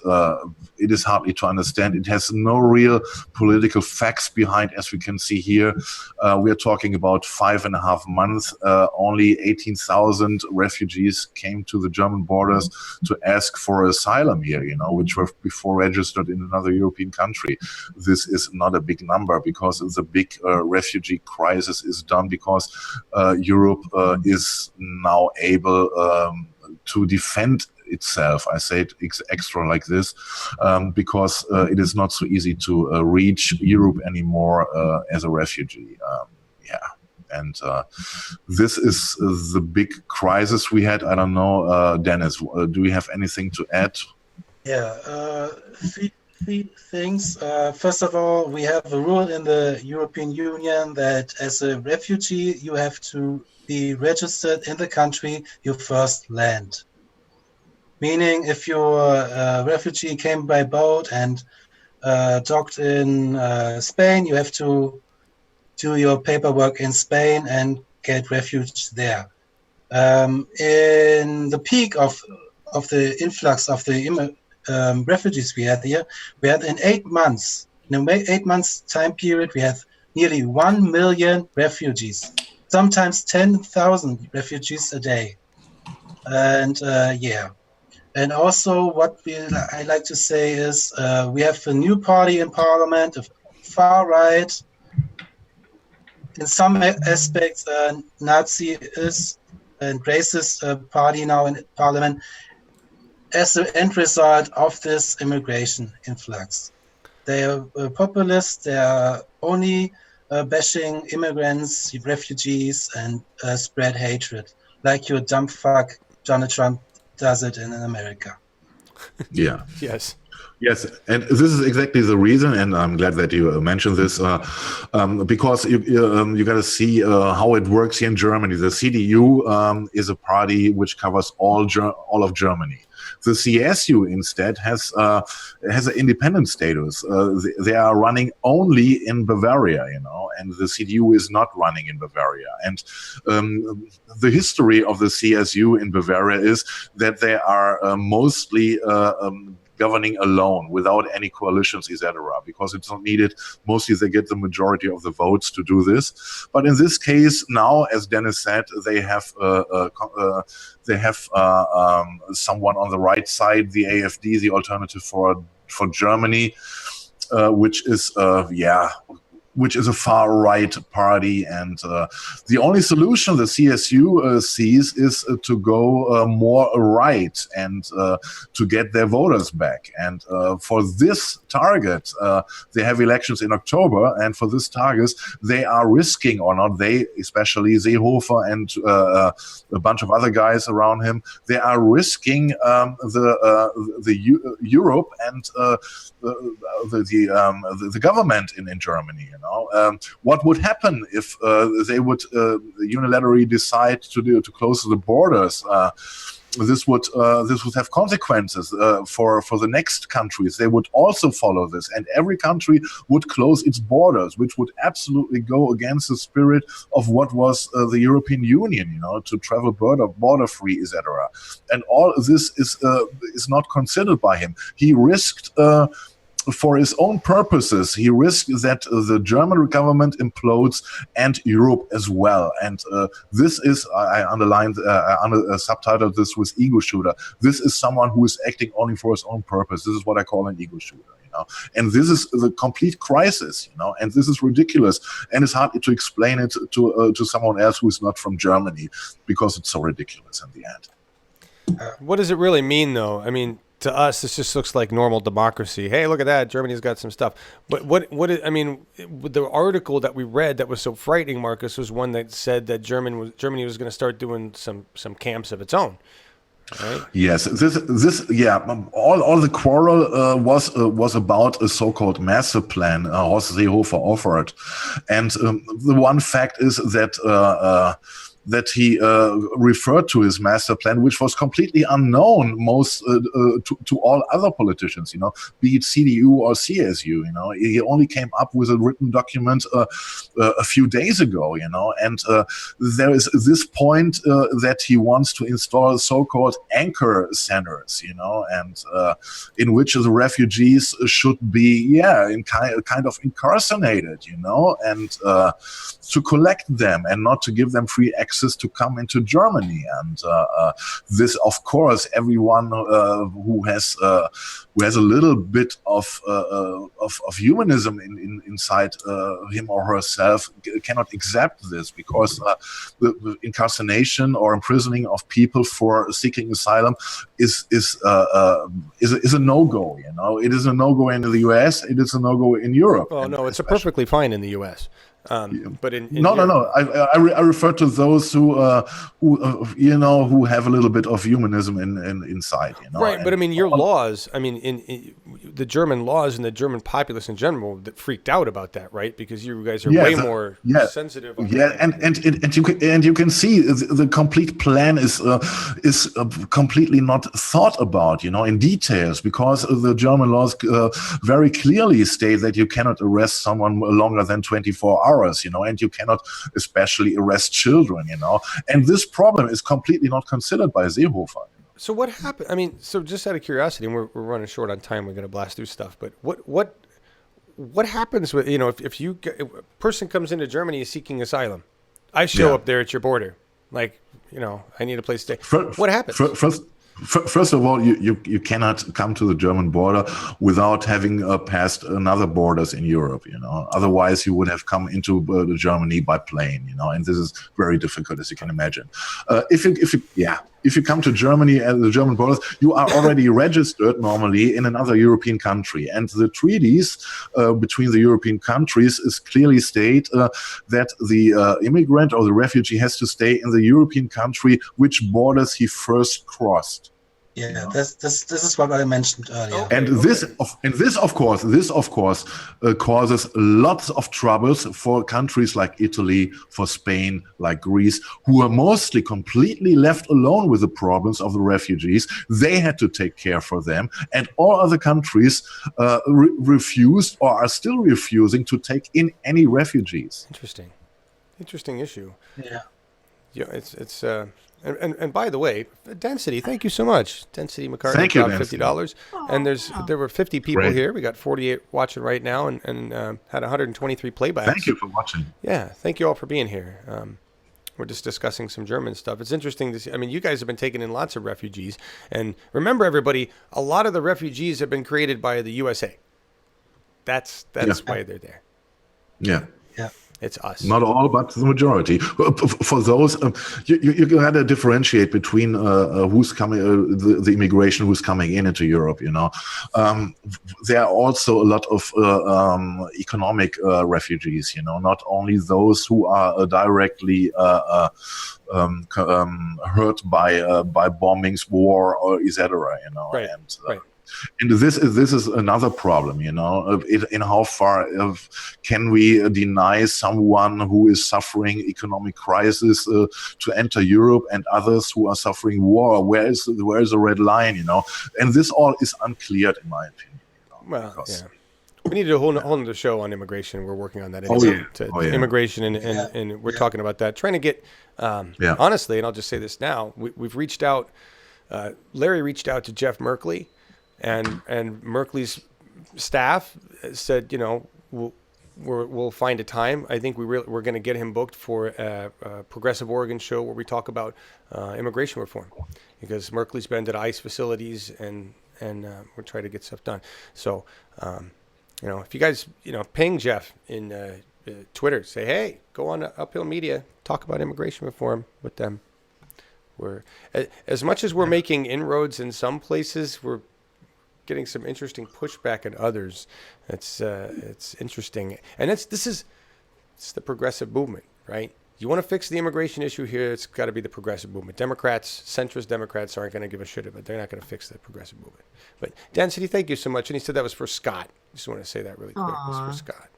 it is hardly to understand. It has no real political facts behind, as we can see here. We are talking about 5.5 months. Only 18,000 refugees came to the German borders to ask for asylum here, you know, which were before registered in another European country. This is not a big number, because the big refugee crisis is done because Europe is now able to defend itself. I say it extra like this because it is not so easy to reach Europe anymore as a refugee. And this is the big crisis we had. I don't know, Dennis, do we have anything to add? Yeah, three things. First of all, we have a rule in the European Union that as a refugee, you have to be registered in the country you first land. Meaning, if you're a refugee came by boat and docked in Spain, you have to do your paperwork in Spain and get refuge there. In the peak of the influx of the refugees we had here, we had in 8 months, in an 8 months time period, we had nearly 1 million refugees. Sometimes 10,000 refugees a day. And and also what I like to say is we have a new party in parliament, a far right, in some aspects Nazi is and racist party now in parliament as an end result of this immigration influx. They are populists, they are only bashing immigrants, refugees, and spread hatred, like your dumb fuck Donald Trump does it in America. Yeah. Yes. Yes, and this is exactly the reason, and I'm glad that you mentioned this, because you got to see how it works here in Germany. The CDU is a party which covers all of Germany. The CSU instead has an independent status. They are running only in Bavaria, you know, and the CDU is not running in Bavaria. And the history of the CSU in Bavaria is that they are mostly governing alone without any coalitions, etc., because it's not needed. Mostly they get the majority of the votes to do this. But in this case now, as Dennis said, they have someone on the right side, the AfD, the Alternative for Germany, which is which is a far right party, and the only solution the CSU sees is to go more right and to get their voters back. And for this target, they have elections in October, and for this target, they are risking, or not they, especially Seehofer and a bunch of other guys around him, they are risking Europe and the government in Germany. What would happen if they would unilaterally decide to close the borders? This would have consequences for the next countries. They would also follow this, and every country would close its borders, which would absolutely go against the spirit of what was the European Union, to travel border free, etc. And all this is not considered by him. He risked. For his own purposes, he risked that the German government implodes and Europe as well. And this is, I underlined, subtitled this with ego shooter. This is someone who is acting only for his own purpose. This is what I call an ego shooter. And this is the complete crisis, and this is ridiculous. And it's hard to explain it to someone else who is not from Germany, because it's so ridiculous in the end. What does it really mean, though? I mean, to us, this just looks like normal democracy. Hey, look at that. Germany's got some stuff. But the article that we read that was so frightening, Marcus, was one that said that Germany was going to start doing some camps of its own. Right? Yes, this all the quarrel was about a so-called master plan Horst Seehofer offered, and the one fact is that he referred to his master plan, which was completely unknown to all other politicians, be it CDU or CSU. He only came up with a written document a few days ago, and there is this point that he wants to install so-called anchor centers, and in which the refugees should be, kind of incarcerated, and to collect them and not to give them free access to come into Germany. And this, of course, everyone who has a little bit of humanism inside him or herself cannot accept this, because the incarceration or imprisoning of people for seeking asylum is a no-go. It is a no-go in the US. It is a no-go in Europe. Oh no, it's perfectly fine in the US. But in no. I refer to those who have a little bit of humanism inside. Right, but I mean, your laws. I mean, in the German laws and the German populace in general that freaked out about that, right? Because you guys are way more sensitive. And you can see the complete plan is completely not thought about, in details, because the German laws very clearly state that you cannot arrest someone longer than 24 hours. And you cannot especially arrest children, and this problem is completely not considered by Seehofer. So what happened? I mean, so just out of curiosity, and we're running short on time, we're going to blast through stuff, but what happens with, if a person comes into Germany seeking asylum, I show up there at your border, like, I need a place to stay. What happens? First of all, you cannot come to the German border without having passed another borders in Europe, Otherwise, you would have come into Germany by plane, And this is very difficult, as you can imagine. If you come to Germany and the German borders, you are already registered normally in another European country. And the treaties between the European countries is clearly state that the immigrant or the refugee has to stay in the European country which borders he first crossed. Yeah, this is what I mentioned earlier. And this, of course, causes lots of troubles for countries like Italy, for Spain, like Greece, who are mostly completely left alone with the problems of the refugees. They had to take care for them, and all other countries refused or are still refusing to take in any refugees. Interesting issue. Yeah. Yeah, it's. And by the way, Density, thank you so much. Density McCartney, thank you, $50. And there were 50 people here. We got 48 watching right now, and had 123 playbacks. Thank you for watching. Yeah, thank you all for being here. We're just discussing some German stuff. It's interesting to see. I mean, you guys have been taking in lots of refugees, and remember, everybody, a lot of the refugees have been created by the USA. That's why they're there. Yeah. It's us. Not all, but the majority. For those, you got to differentiate between who's coming, the immigration who's coming into Europe. There are also a lot of economic refugees. Not only those who are directly hurt by bombings, war, or etc. Right. Right. And this is another problem, in how far can we deny someone who is suffering economic crisis to enter Europe, and others who are suffering war? Where is the red line, And this all is unclear, in my opinion. Well, yeah. We need a whole other show on immigration. We're working on that. Immigration, and we're talking about that. Trying to get, honestly, and I'll just say this now, we've reached out, Larry reached out to Jeff Merkley, and Merkley's staff said, we'll find a time. I think we're going to get him booked for a Progressive Oregon show where we talk about immigration reform, because Merkley's been to ICE facilities and we're trying to get stuff done. So, if you guys, ping Jeff in Twitter, say, hey, go on to Uphill Media, talk about immigration reform with them. We're, as much as we're making inroads in some places, we're getting some interesting pushback in others. It's interesting, and it's the progressive movement, right? You want to fix the immigration issue here, it's got to be the progressive movement. Democrats, centrist Democrats, aren't going to give a shit about it. They're not going to fix the progressive movement. But Density, thank you so much. And he said that was for Scott. Just want to say that really quick. It was for Scott.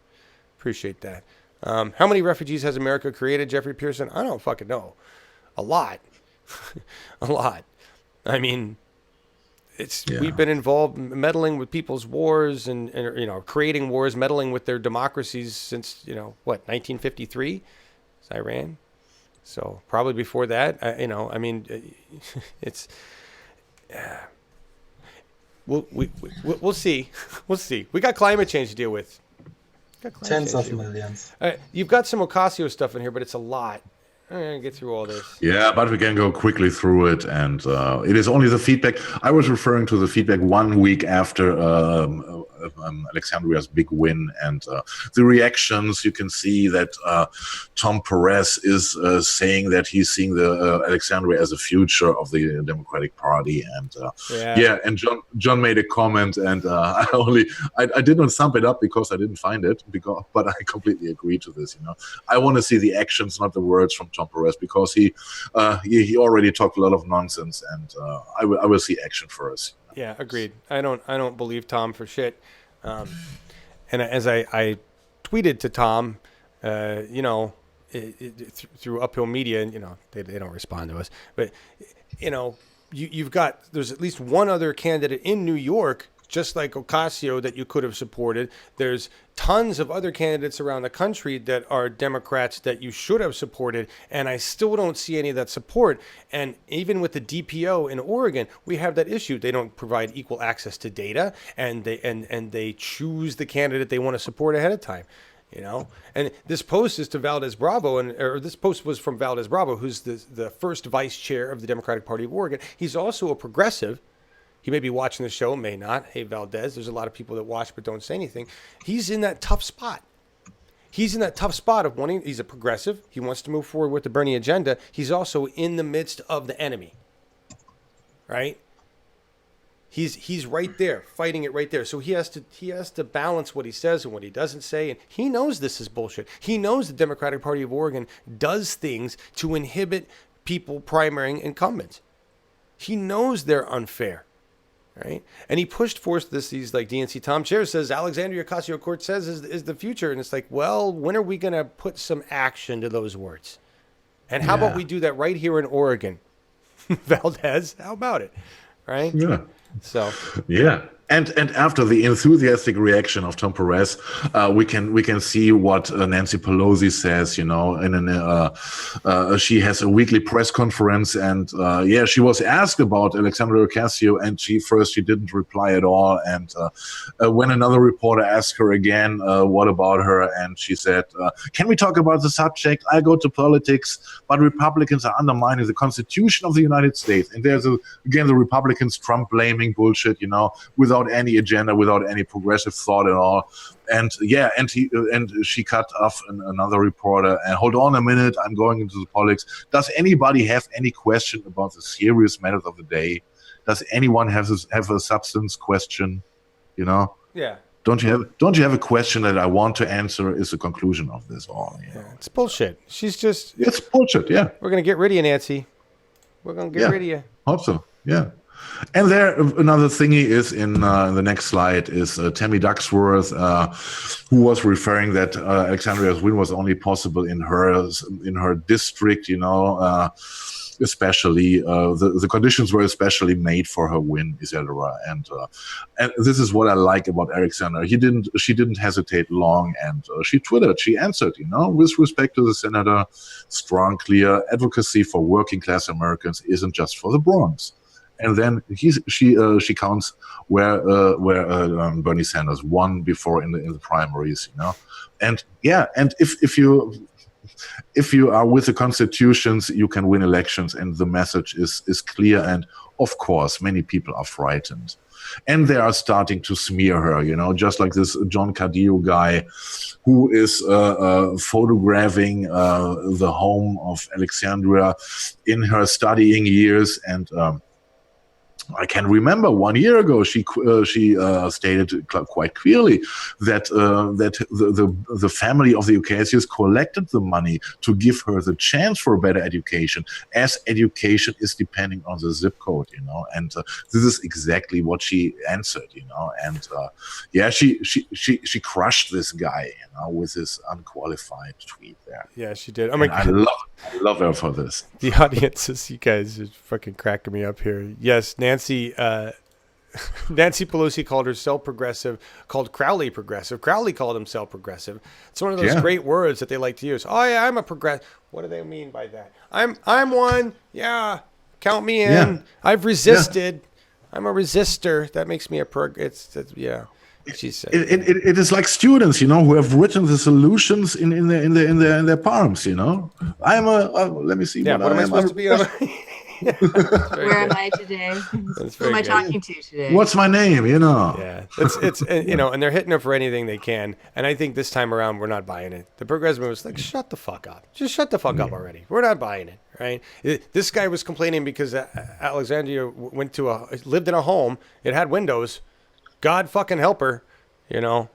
Appreciate that. How many refugees has America created, Jeffrey Pearson? I don't fucking know. A lot. A lot. I mean, we've been involved meddling with people's wars and creating wars, meddling with their democracies since 1953, Iran. So probably before that, it's we'll see. We'll see. We got climate change to deal with. Tens of millions. You've got some Ocasio stuff in here, but it's a lot. I'm going to get through all this. Yeah, but we can go quickly through it. And it is only the feedback. I was referring to the feedback 1 week after Alexandria's big win. And the reactions, you can see that Tom Perez is saying that he's seeing the Alexandria as a future of the Democratic Party. And and John made a comment, and I did not sum it up because I didn't find it, but I completely agree to this. I want to see the actions, not the words from Tom Perez, because he already talked a lot of nonsense, and I will see action for us. Yeah, agreed. I don't believe Tom for shit. And as I tweeted to Tom, through Uphill Media, and they don't respond to us, but there's at least one other candidate in New York, just like Ocasio, that you could have supported. There's tons of other candidates around the country that are Democrats that you should have supported, and I still don't see any of that support. And even with the DPO in Oregon, we have that issue. They don't provide equal access to data, and they choose the candidate they want to support ahead of time. And this post is to Valdez Bravo, or this post was from Valdez Bravo, who's the first vice chair of the Democratic Party of Oregon. He's also a progressive. He may be watching the show, may not. Hey, Valdez, there's a lot of people that watch but don't say anything. He's in that tough spot. He's in that tough spot of wanting, he's a progressive. He wants to move forward with the Bernie agenda. He's also in the midst of the enemy, right? He's right there, fighting it right there. So he has to balance what he says and what he doesn't say. And he knows this is bullshit. He knows the Democratic Party of Oregon does things to inhibit people primarying incumbents. He knows they're unfair. Right, and he pushed forth these like DNC Tom Chair says Alexandria Ocasio-Cortez is the future, and it's like, well, when are we gonna put some action to those words? And how about we do that right here in Oregon, Valdez? How about it? Right? Yeah. So. Yeah. And after the enthusiastic reaction of Tom Perez, we can see what Nancy Pelosi says. She has a weekly press conference, and she was asked about Alexandria Ocasio, and she didn't reply at all. And when another reporter asked her again, what about her, and she said, "Can we talk about the subject? I go to politics, but Republicans are undermining the Constitution of the United States." And there's again the Republicans Trump blaming bullshit, without without any agenda, without any progressive thought at all. And yeah, and she cut off another reporter. And hold on a minute, I'm going into the politics. Does anybody have any question about the serious matters of the day? Does anyone have a substance question? You know? Yeah. Don't you have a question that I want to answer? Is the conclusion of this all? You know? Yeah, it's bullshit. It's bullshit. Yeah. We're gonna get rid of you, Nancy. We're gonna get rid of you. Hope so. Yeah. And there, another thingy is in the next slide is Tammy Ducksworth, who was referring that Alexandria's win was only possible in her district. You know, especially the conditions were especially made for her win, etc. And this is what I like about Alexandria. She didn't hesitate long, and she twittered. She answered, you know, with respect to the senator, strong, clear advocacy for working class Americans isn't just for the Bronx. And then she counts where Bernie Sanders won before in the primaries, you know, and yeah, and if you are with the constitutions, you can win elections, and the message is clear. And of course, many people are frightened, and they are starting to smear her, you know, just like this John Cardillo guy, who is photographing the home of Alexandria in her studying years. And I can remember 1 year ago she stated quite clearly that the family of the Ocasios collected the money to give her the chance for a better education, as education is depending on the zip code, you know. And this is exactly what she answered, you know. And yeah, she crushed this guy, you know, with this unqualified tweet there. Yeah, she did. I love her for this. The audience is, you guys are fucking cracking me up here. Yes, Nancy Pelosi called herself progressive, called Crowley progressive. Crowley called himself progressive. It's one of those great words that they like to use. Oh yeah, I'm a progressive. What do they mean by that? I'm one. Yeah, count me in. Yeah. I've resisted. Yeah. I'm a resistor. That makes me a yeah. She said it is like students, you know, who have written the solutions in their palms, you know. I'm a let me see. Yeah, what am I supposed to be? Where am I today? Who am I talking to today? What's my name? You know. Yeah, it's you know, and they're hitting her for anything they can. And I think this time around we're not buying it. The progressive was like, shut the fuck up. Just shut the fuck up already. We're not buying it. Right? This guy was complaining because Alexandria lived in a home. It had windows. God fucking help her, you know.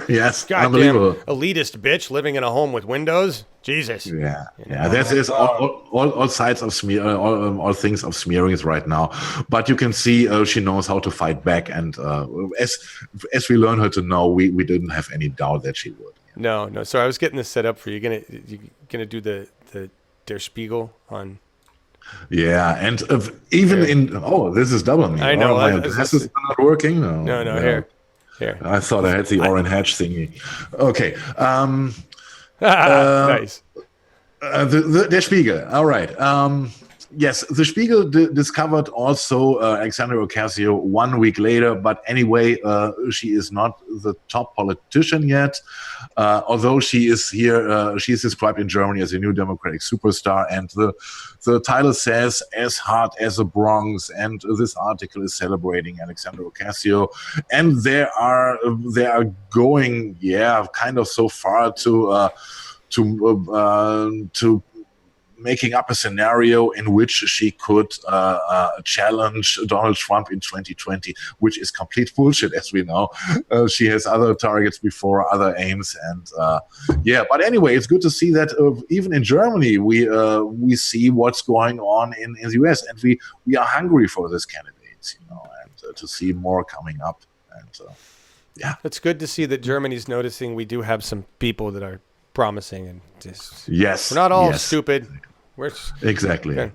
Yes, goddamn elitist bitch living in a home with windows. Jesus. Yeah, yeah. That is all sides of smear, all things of smearing is right now. But you can see she knows how to fight back, and as we learn her to know, we didn't have any doubt that she would. No. So I was getting this set up for you. You gonna do the Der Spiegel on. Yeah, and even this is double me. I know. My address is not working. No, here. I thought I had the orange hatch thingy. Okay. Nice. Der Spiegel. All right. Yes, the Spiegel discovered also Alexandria Ocasio 1 week later, but anyway, she is not the top politician yet, although she is here. She is described in Germany as a new democratic superstar, and the title says "as hard as the Bronx," and this article is celebrating Alexandria Ocasio, and they are going, kind of so far to making up a scenario in which she could challenge Donald Trump in 2020, which is complete bullshit, as we know. She has other targets before, other aims, and But anyway, it's good to see that even in Germany, we see what's going on in the US, and we are hungry for this candidates, you know, and to see more coming up. And it's good to see that Germany's noticing we do have some people that are promising, and just we're not all stupid. Exactly. Okay.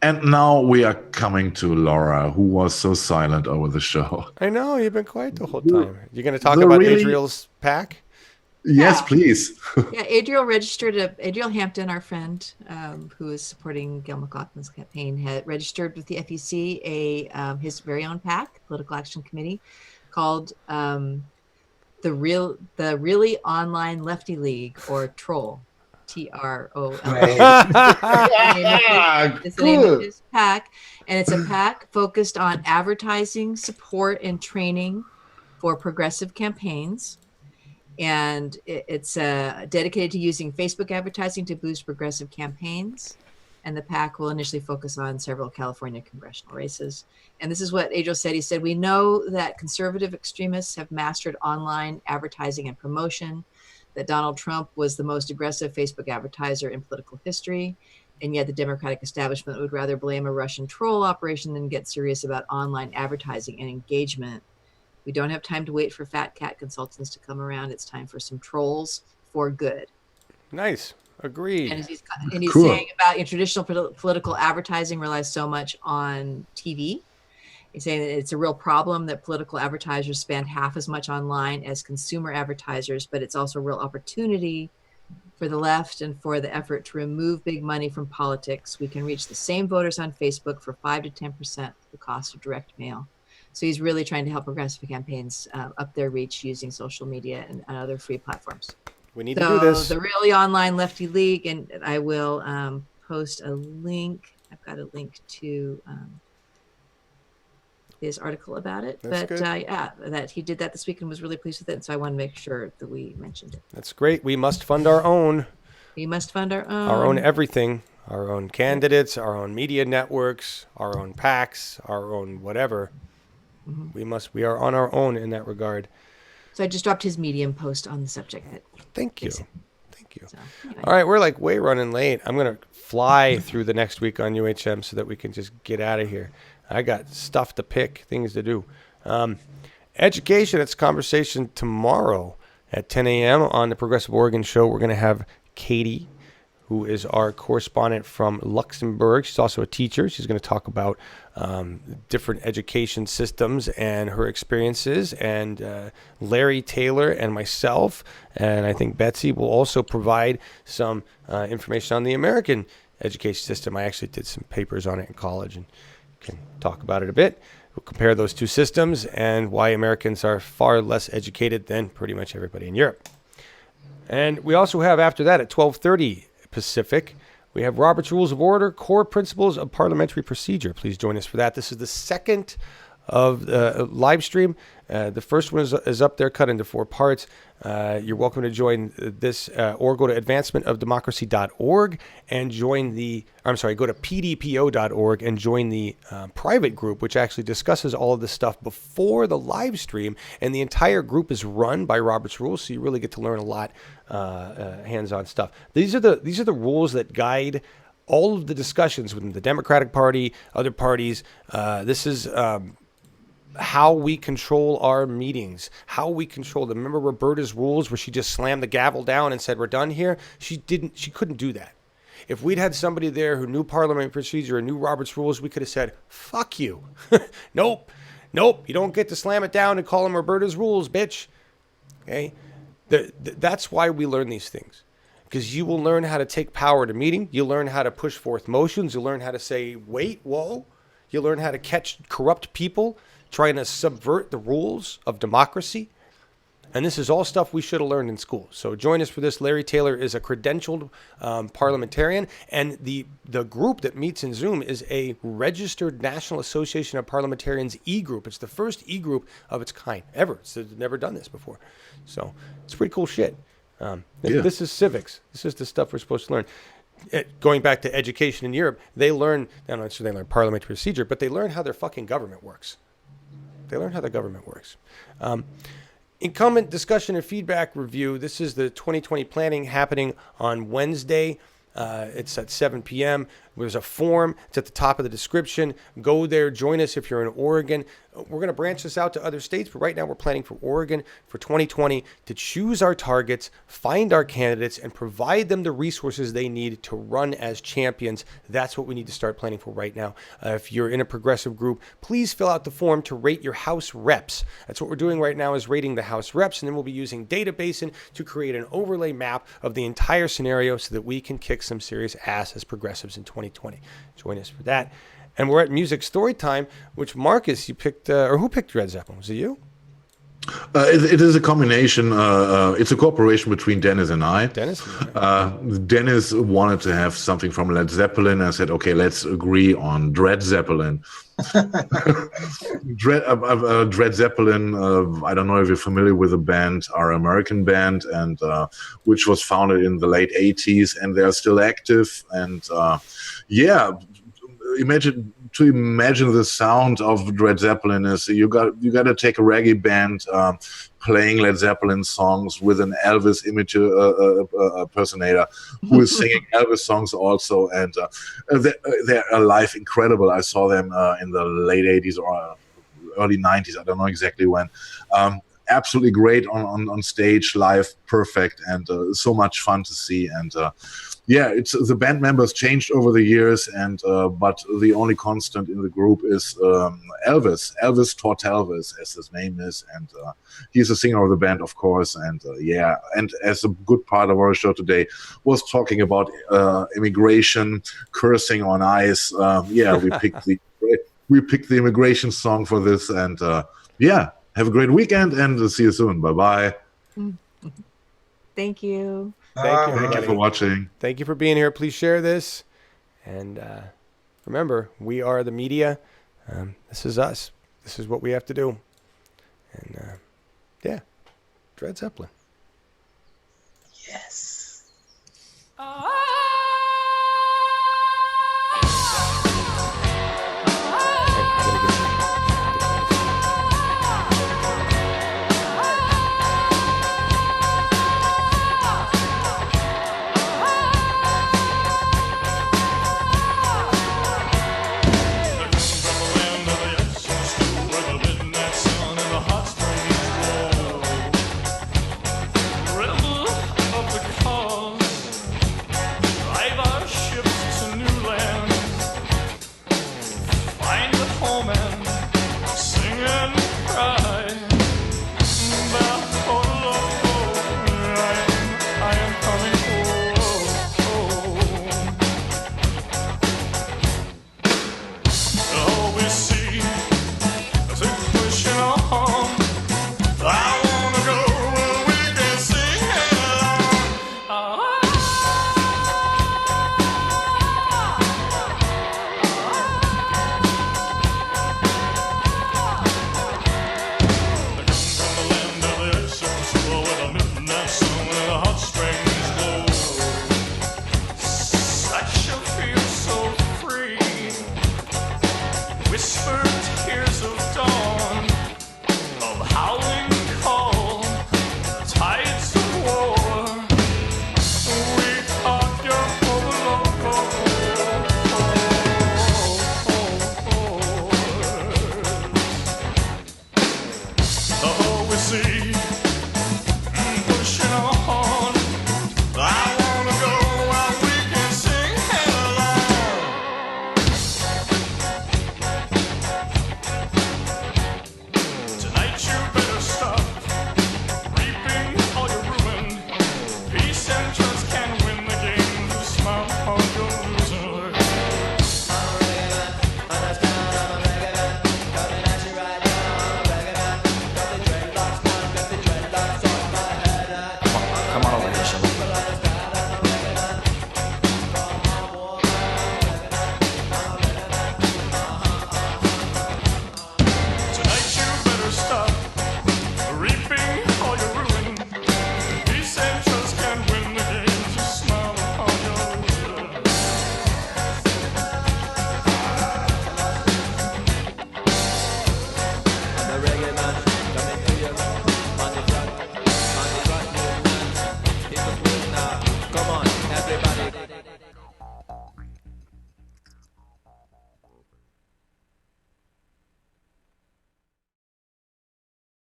And now we are coming to Laura, who was so silent over the show. I know, you've been quiet the whole time. You're going to talk about Adriel's PAC? Yes, please. Adriel Hampton, our friend, who is supporting Gail McLaughlin's campaign, had registered with the FEC his very own PAC, Political Action Committee, called the Really Online Lefty League, or Troll. TROL. It's the name of his PAC, And it's a PAC focused on advertising, support, and training for progressive campaigns. And it's dedicated to using Facebook advertising to boost progressive campaigns. And the PAC will initially focus on several California congressional races. And this is what Adriel said. He said, we know that conservative extremists have mastered online advertising and promotion, that Donald Trump was the most aggressive Facebook advertiser in political history. And yet the Democratic establishment would rather blame a Russian troll operation than get serious about online advertising and engagement. We don't have time to wait for fat cat consultants to come around. It's time for some trolls for good. Nice. Agreed. And he's cool. Saying about traditional political advertising relies so much on TV. He's saying that it's a real problem that political advertisers spend half as much online as consumer advertisers, but it's also a real opportunity for the left and for the effort to remove big money from politics. We can reach the same voters on Facebook for 5 to 10% the cost of direct mail. So he's really trying to help progressive campaigns up their reach using social media and other free platforms. We need to do this. The Really Online Lefty League, and I will post a link. I've got a link to his article about it. That's good. Yeah, that he did that this week and was really pleased with it. And so I want to make sure that we mentioned it. That's great. We must fund our own. We must fund our own. Our own everything. Our own candidates, our own media networks, our own PACs, our own whatever. Mm-hmm. We are on our own in that regard. So I just dropped his Medium post on the subject. Thank you. So, anyway. All right, we're like way running late. I'm going to fly through the next week on UHM so that we can just get out of here. I got stuff to pick, things to do. Education, it's conversation tomorrow at 10 a.m. on the Progressive Oregon Show. We're going to have Katie, who is our correspondent from Luxembourg. She's also a teacher. She's going to talk about different education systems and her experiences. And Larry Taylor and myself, and I think Betsy, will also provide some information on the American education system. I actually did some papers on it in college and can talk about it a bit. We'll compare those two systems and why Americans are far less educated than pretty much everybody in Europe. And we also have, after that, at 12:30 Pacific, we have Robert's Rules of Order, Core Principles of Parliamentary Procedure. Please join us for that. This is the second of the live stream. The first one is up there, cut into 4 parts. You're welcome to join this or go to advancementofdemocracy.org and join go to pdpo.org and join the private group, which actually discusses all of this stuff before the live stream. And the entire group is run by Robert's Rules, so you really get to learn a lot hands-on stuff. These are the rules that guide all of the discussions within the Democratic Party, other parties. This is how we control our meetings, how we control them. Remember Roberta's rules where she just slammed the gavel down and said, we're done here? She couldn't do that. If we'd had somebody there who knew parliamentary procedure and knew Robert's rules, we could have said, fuck you. Nope, you don't get to slam it down and call them Roberta's rules, bitch. Okay? That's why we learn these things. Because you will learn how to take power at a meeting. You'll learn how to push forth motions. You'll learn how to say, wait, whoa. You'll learn how to catch corrupt people trying to subvert the rules of democracy. And this is all stuff we should have learned in school. So join us for this. Larry Taylor is a credentialed parliamentarian, and the group that meets in Zoom is a registered National Association of Parliamentarians e-group. It's the first e-group of its kind ever. It's never done this before. So it's pretty cool shit. This is civics. This is the stuff we're supposed to learn. Going back to education in Europe, they learn parliamentary procedure, but they learn how their fucking government works. Incumbent discussion and feedback review. This is the 2020 planning happening on Wednesday. It's at 7 p.m. There's a form. It's at the top of the description. Go there. Join us if you're in Oregon. We're going to branch this out to other states, but right now we're planning for Oregon for 2020 to choose our targets, find our candidates, and provide them the resources they need to run as champions. That's what we need to start planning for right now. If you're in a progressive group, please fill out the form to rate your House reps. That's what we're doing right now, is rating the House reps, and then we'll be using Databasin to create an overlay map of the entire scenario so that we can kick some serious ass as progressives in 2020. Join us for that. And we're at Music Story Time, which Marcus, you picked, or who picked Red Zeppelin? Was it you? It is a combination. It's a cooperation between Dennis and I. Dennis wanted to have something from Led Zeppelin. I said, okay, let's agree on Dread Zeppelin. Dread Zeppelin, I don't know if you're familiar with the band, our American band, and which was founded in the late 80s, and they're still active. And imagine the sound of Led Zeppelin is you got to take a reggae band playing Led Zeppelin songs with an Elvis impersonator who is singing Elvis songs also, and they're live incredible. I saw them in the late 80s or early 90s. I don't know exactly when. Absolutely great on stage, live, perfect, and so much fun to see. And it's the band members changed over the years, and but the only constant in the group is Elvis Tortelvis, as his name is, and he's the singer of the band, of course. And and as a good part of our show today was talking about immigration, cursing on ice. We picked the immigration song for this, and have a great weekend, and see you soon. Bye-bye. Thank you. Thank you for watching. Thank you for being here. Please share this. And remember, we are the media. This is us. This is what we have to do. And Dread Zeppelin. Yes. Whisper